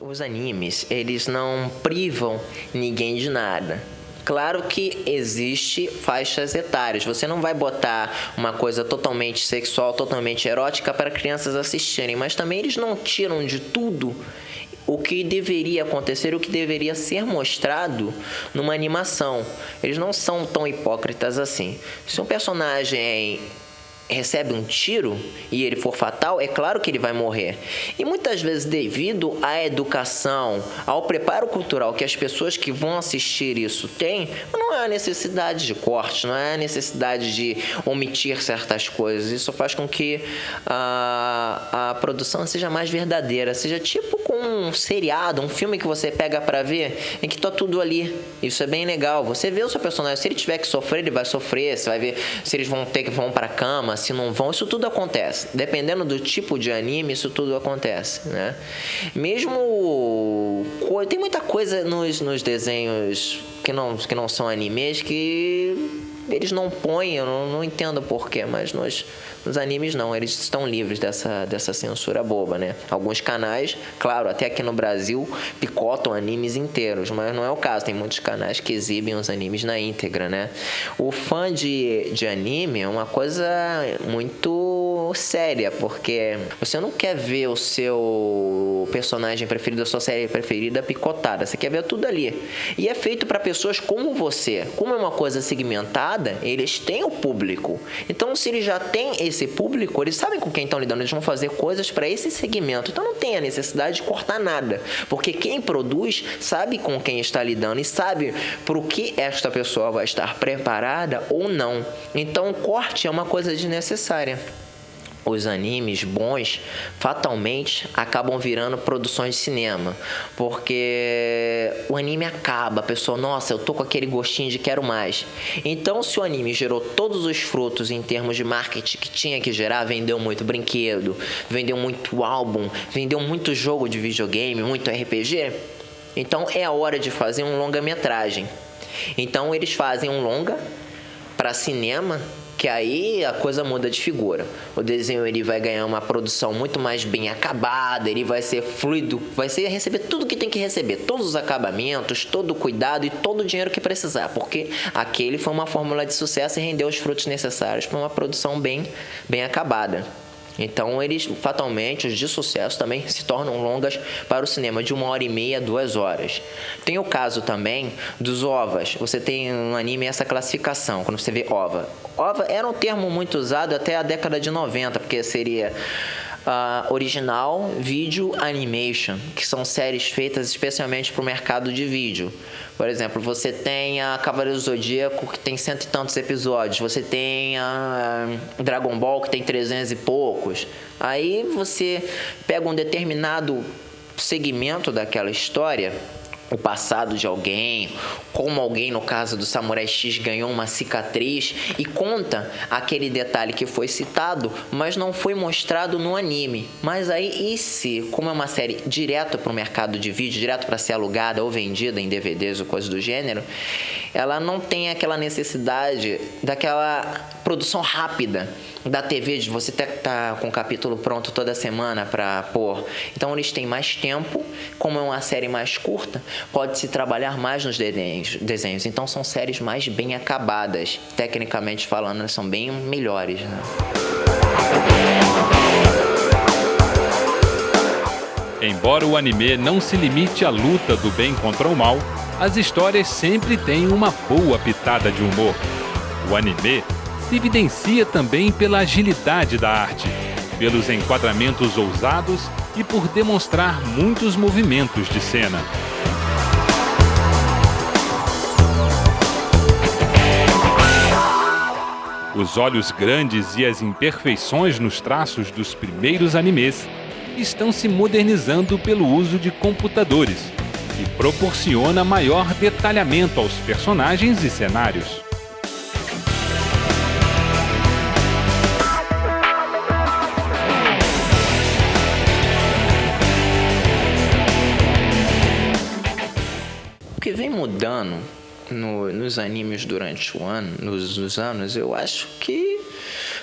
Os animes, eles não privam ninguém de nada. Claro que existe faixas etárias. Você não vai botar uma coisa totalmente sexual, totalmente erótica para crianças assistirem, mas também eles não tiram de tudo o que deveria acontecer, o que deveria ser mostrado numa animação. Eles não são tão hipócritas assim. Se um personagem recebe um tiro e ele for fatal, é claro que ele vai morrer. E muitas vezes, devido à educação, ao preparo cultural que as pessoas que vão assistir isso têm, não é a necessidade de corte, não é a necessidade de omitir certas coisas. Isso faz com que a produção seja mais verdadeira, seja tipo com um seriado, um filme que você pega pra ver, em que tá tudo ali. Isso é bem legal. Você vê o seu personagem, se ele tiver que sofrer, ele vai sofrer. Você vai ver se eles vão pra cama, se não vão, isso tudo acontece. Dependendo do tipo de anime, isso tudo acontece, né? Mesmo tem muita coisa nos desenhos que não são animes que eles não põem, eu não entendo porquê, mas nos animes não, eles estão livres dessa censura boba, né? Alguns canais, claro, até aqui no Brasil, picotam animes inteiros, mas não é o caso, tem muitos canais que exibem os animes na íntegra, né? O fã de anime é uma coisa muito séria, porque você não quer ver o seu personagem preferido, a sua série preferida picotada, você quer ver tudo ali. E é feito para pessoas como você. Como é uma coisa segmentada, eles têm o público. Então, se eles já têm esse público, eles sabem com quem estão lidando, eles vão fazer coisas para esse segmento. Então, não tem a necessidade de cortar nada, porque quem produz sabe com quem está lidando e sabe para o que esta pessoa vai estar preparada ou não. Então, o corte é uma coisa desnecessária. Os animes bons fatalmente acabam virando produções de cinema, porque o anime acaba, a pessoa, nossa, eu tô com aquele gostinho de quero mais. Então, se o anime gerou todos os frutos em termos de marketing que tinha que gerar, vendeu muito brinquedo, vendeu muito álbum, vendeu muito jogo de videogame, muito RPG, então é a hora de fazer um longa-metragem. Então eles fazem um longa para cinema, que aí a coisa muda de figura. O desenho ele vai ganhar uma produção muito mais bem acabada, ele vai ser fluido, vai receber tudo que tem que receber, todos os acabamentos, todo o cuidado e todo o dinheiro que precisar, porque aquele foi uma fórmula de sucesso e rendeu os frutos necessários para uma produção bem acabada. Então, eles, fatalmente, os de sucesso também se tornam longas para o cinema, de 1h30 a 2 horas. Tem o caso também dos OVAs. Você tem um anime essa classificação, quando você vê OVA. OVA era um termo muito usado até a década de 90, porque seria original video animation, que são séries feitas especialmente para o mercado de vídeo. Por exemplo, você tem a Cavaleiro do Zodíaco, que tem 100 e tantos episódios. Você tem a Dragon Ball, que tem 300 e poucos. Aí você pega um determinado segmento daquela história, o passado de alguém, como alguém, no caso do Samurai X, ganhou uma cicatriz, e conta aquele detalhe que foi citado, mas não foi mostrado no anime. Mas aí, e se, como é uma série direto para o mercado de vídeo, direto para ser alugada ou vendida em DVDs ou coisa do gênero, ela não tem aquela necessidade daquela produção rápida da TV, de você tá com o capítulo pronto toda semana para pôr. Então eles têm mais tempo, como é uma série mais curta, pode-se trabalhar mais nos desenhos. Então são séries mais bem acabadas, tecnicamente falando, elas são bem melhores, né? Embora o anime não se limite à luta do bem contra o mal, as histórias sempre têm uma boa pitada de humor. O anime se evidencia também pela agilidade da arte, pelos enquadramentos ousados e por demonstrar muitos movimentos de cena. Os olhos grandes e as imperfeições nos traços dos primeiros animes estão se modernizando pelo uso de computadores, que proporciona maior detalhamento aos personagens e cenários. O que vem mudando nos animes durante nos anos, eu acho que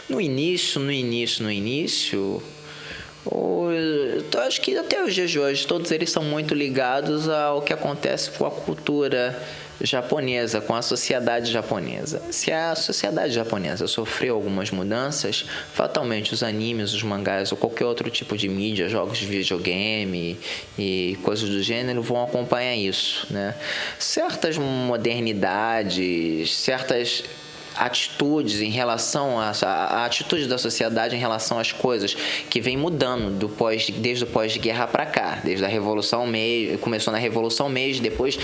no início, eu acho que até os dias de hoje, todos eles são muito ligados ao que acontece com a cultura japonesa, com a sociedade japonesa. Se a sociedade japonesa sofreu algumas mudanças, fatalmente os animes, os mangás ou qualquer outro tipo de mídia, jogos de videogame e coisas do gênero vão acompanhar isso, né? Certas modernidades, certas atitudes em relação a atitude da sociedade em relação às coisas que vem mudando desde o pós-guerra para cá, desde a Revolução Meiji, começou na Revolução Meiji, depois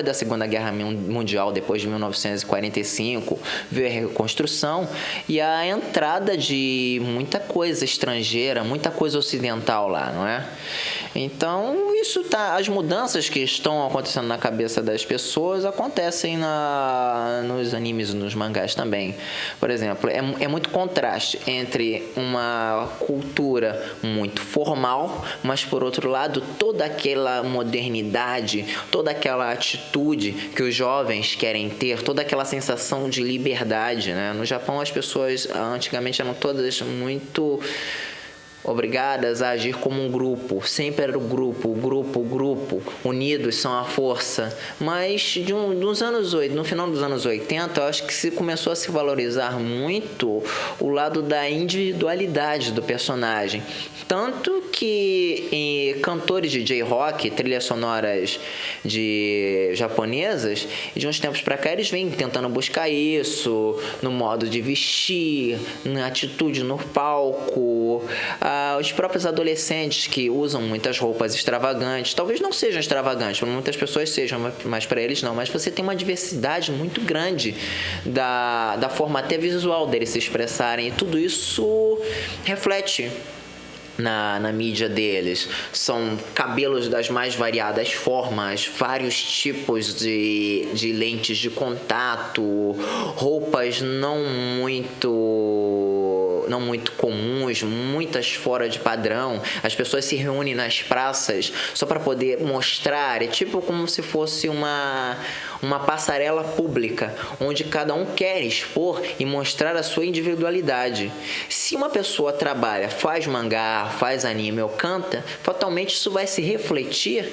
da Segunda Guerra Mundial, depois de 1945, veio a reconstrução e a entrada de muita coisa estrangeira, muita coisa ocidental lá, não é? Então, as mudanças que estão acontecendo na cabeça das pessoas acontecem nos animes e nos mangás também. Por exemplo, é muito contraste entre uma cultura muito formal, mas por outro lado, toda aquela modernidade, toda aquela atitude que os jovens querem ter, toda aquela sensação de liberdade, né? No Japão, as pessoas antigamente eram todas muito obrigadas a agir como um grupo, sempre era o grupo, unidos são a força, mas no final dos anos 80, eu acho que se começou a se valorizar muito o lado da individualidade do personagem, tanto que em cantores de J-Rock, trilhas sonoras japonesas, de uns tempos para cá eles vêm tentando buscar isso no modo de vestir, na atitude no palco. Os próprios adolescentes que usam muitas roupas extravagantes, talvez não sejam extravagantes, para muitas pessoas sejam, mas para eles não, mas você tem uma diversidade muito grande da forma até visual deles se expressarem, e tudo isso reflete na mídia deles. São cabelos das mais variadas formas, vários tipos de lentes de contato, roupas não muito comuns, muitas fora de padrão. As pessoas se reúnem nas praças só para poder mostrar, é tipo como se fosse uma passarela pública, onde cada um quer expor e mostrar a sua individualidade. Se uma pessoa trabalha, faz mangá, faz anime ou canta, fatalmente isso vai se refletir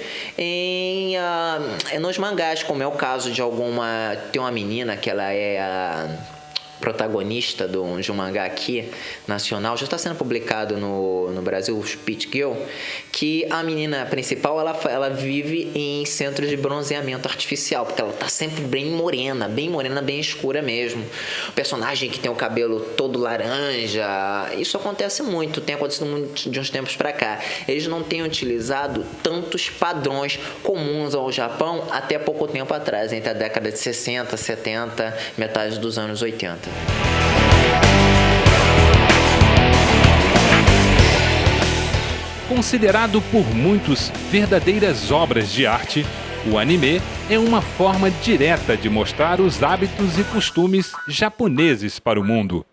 nos mangás, como é o caso de tem uma menina que ela é a protagonista de um mangá aqui, nacional, já está sendo publicado no Brasil, o Speed Girl, que a menina principal, ela vive em centros de bronzeamento artificial, porque ela está sempre bem morena, bem escura mesmo. O personagem que tem o cabelo todo laranja, isso acontece muito, tem acontecido muito de uns tempos para cá. Eles não têm utilizado tantos padrões comuns ao Japão até pouco tempo atrás, entre a década de 60, 70, metade dos anos 80. Considerado por muitos verdadeiras obras de arte, o anime é uma forma direta de mostrar os hábitos e costumes japoneses para o mundo.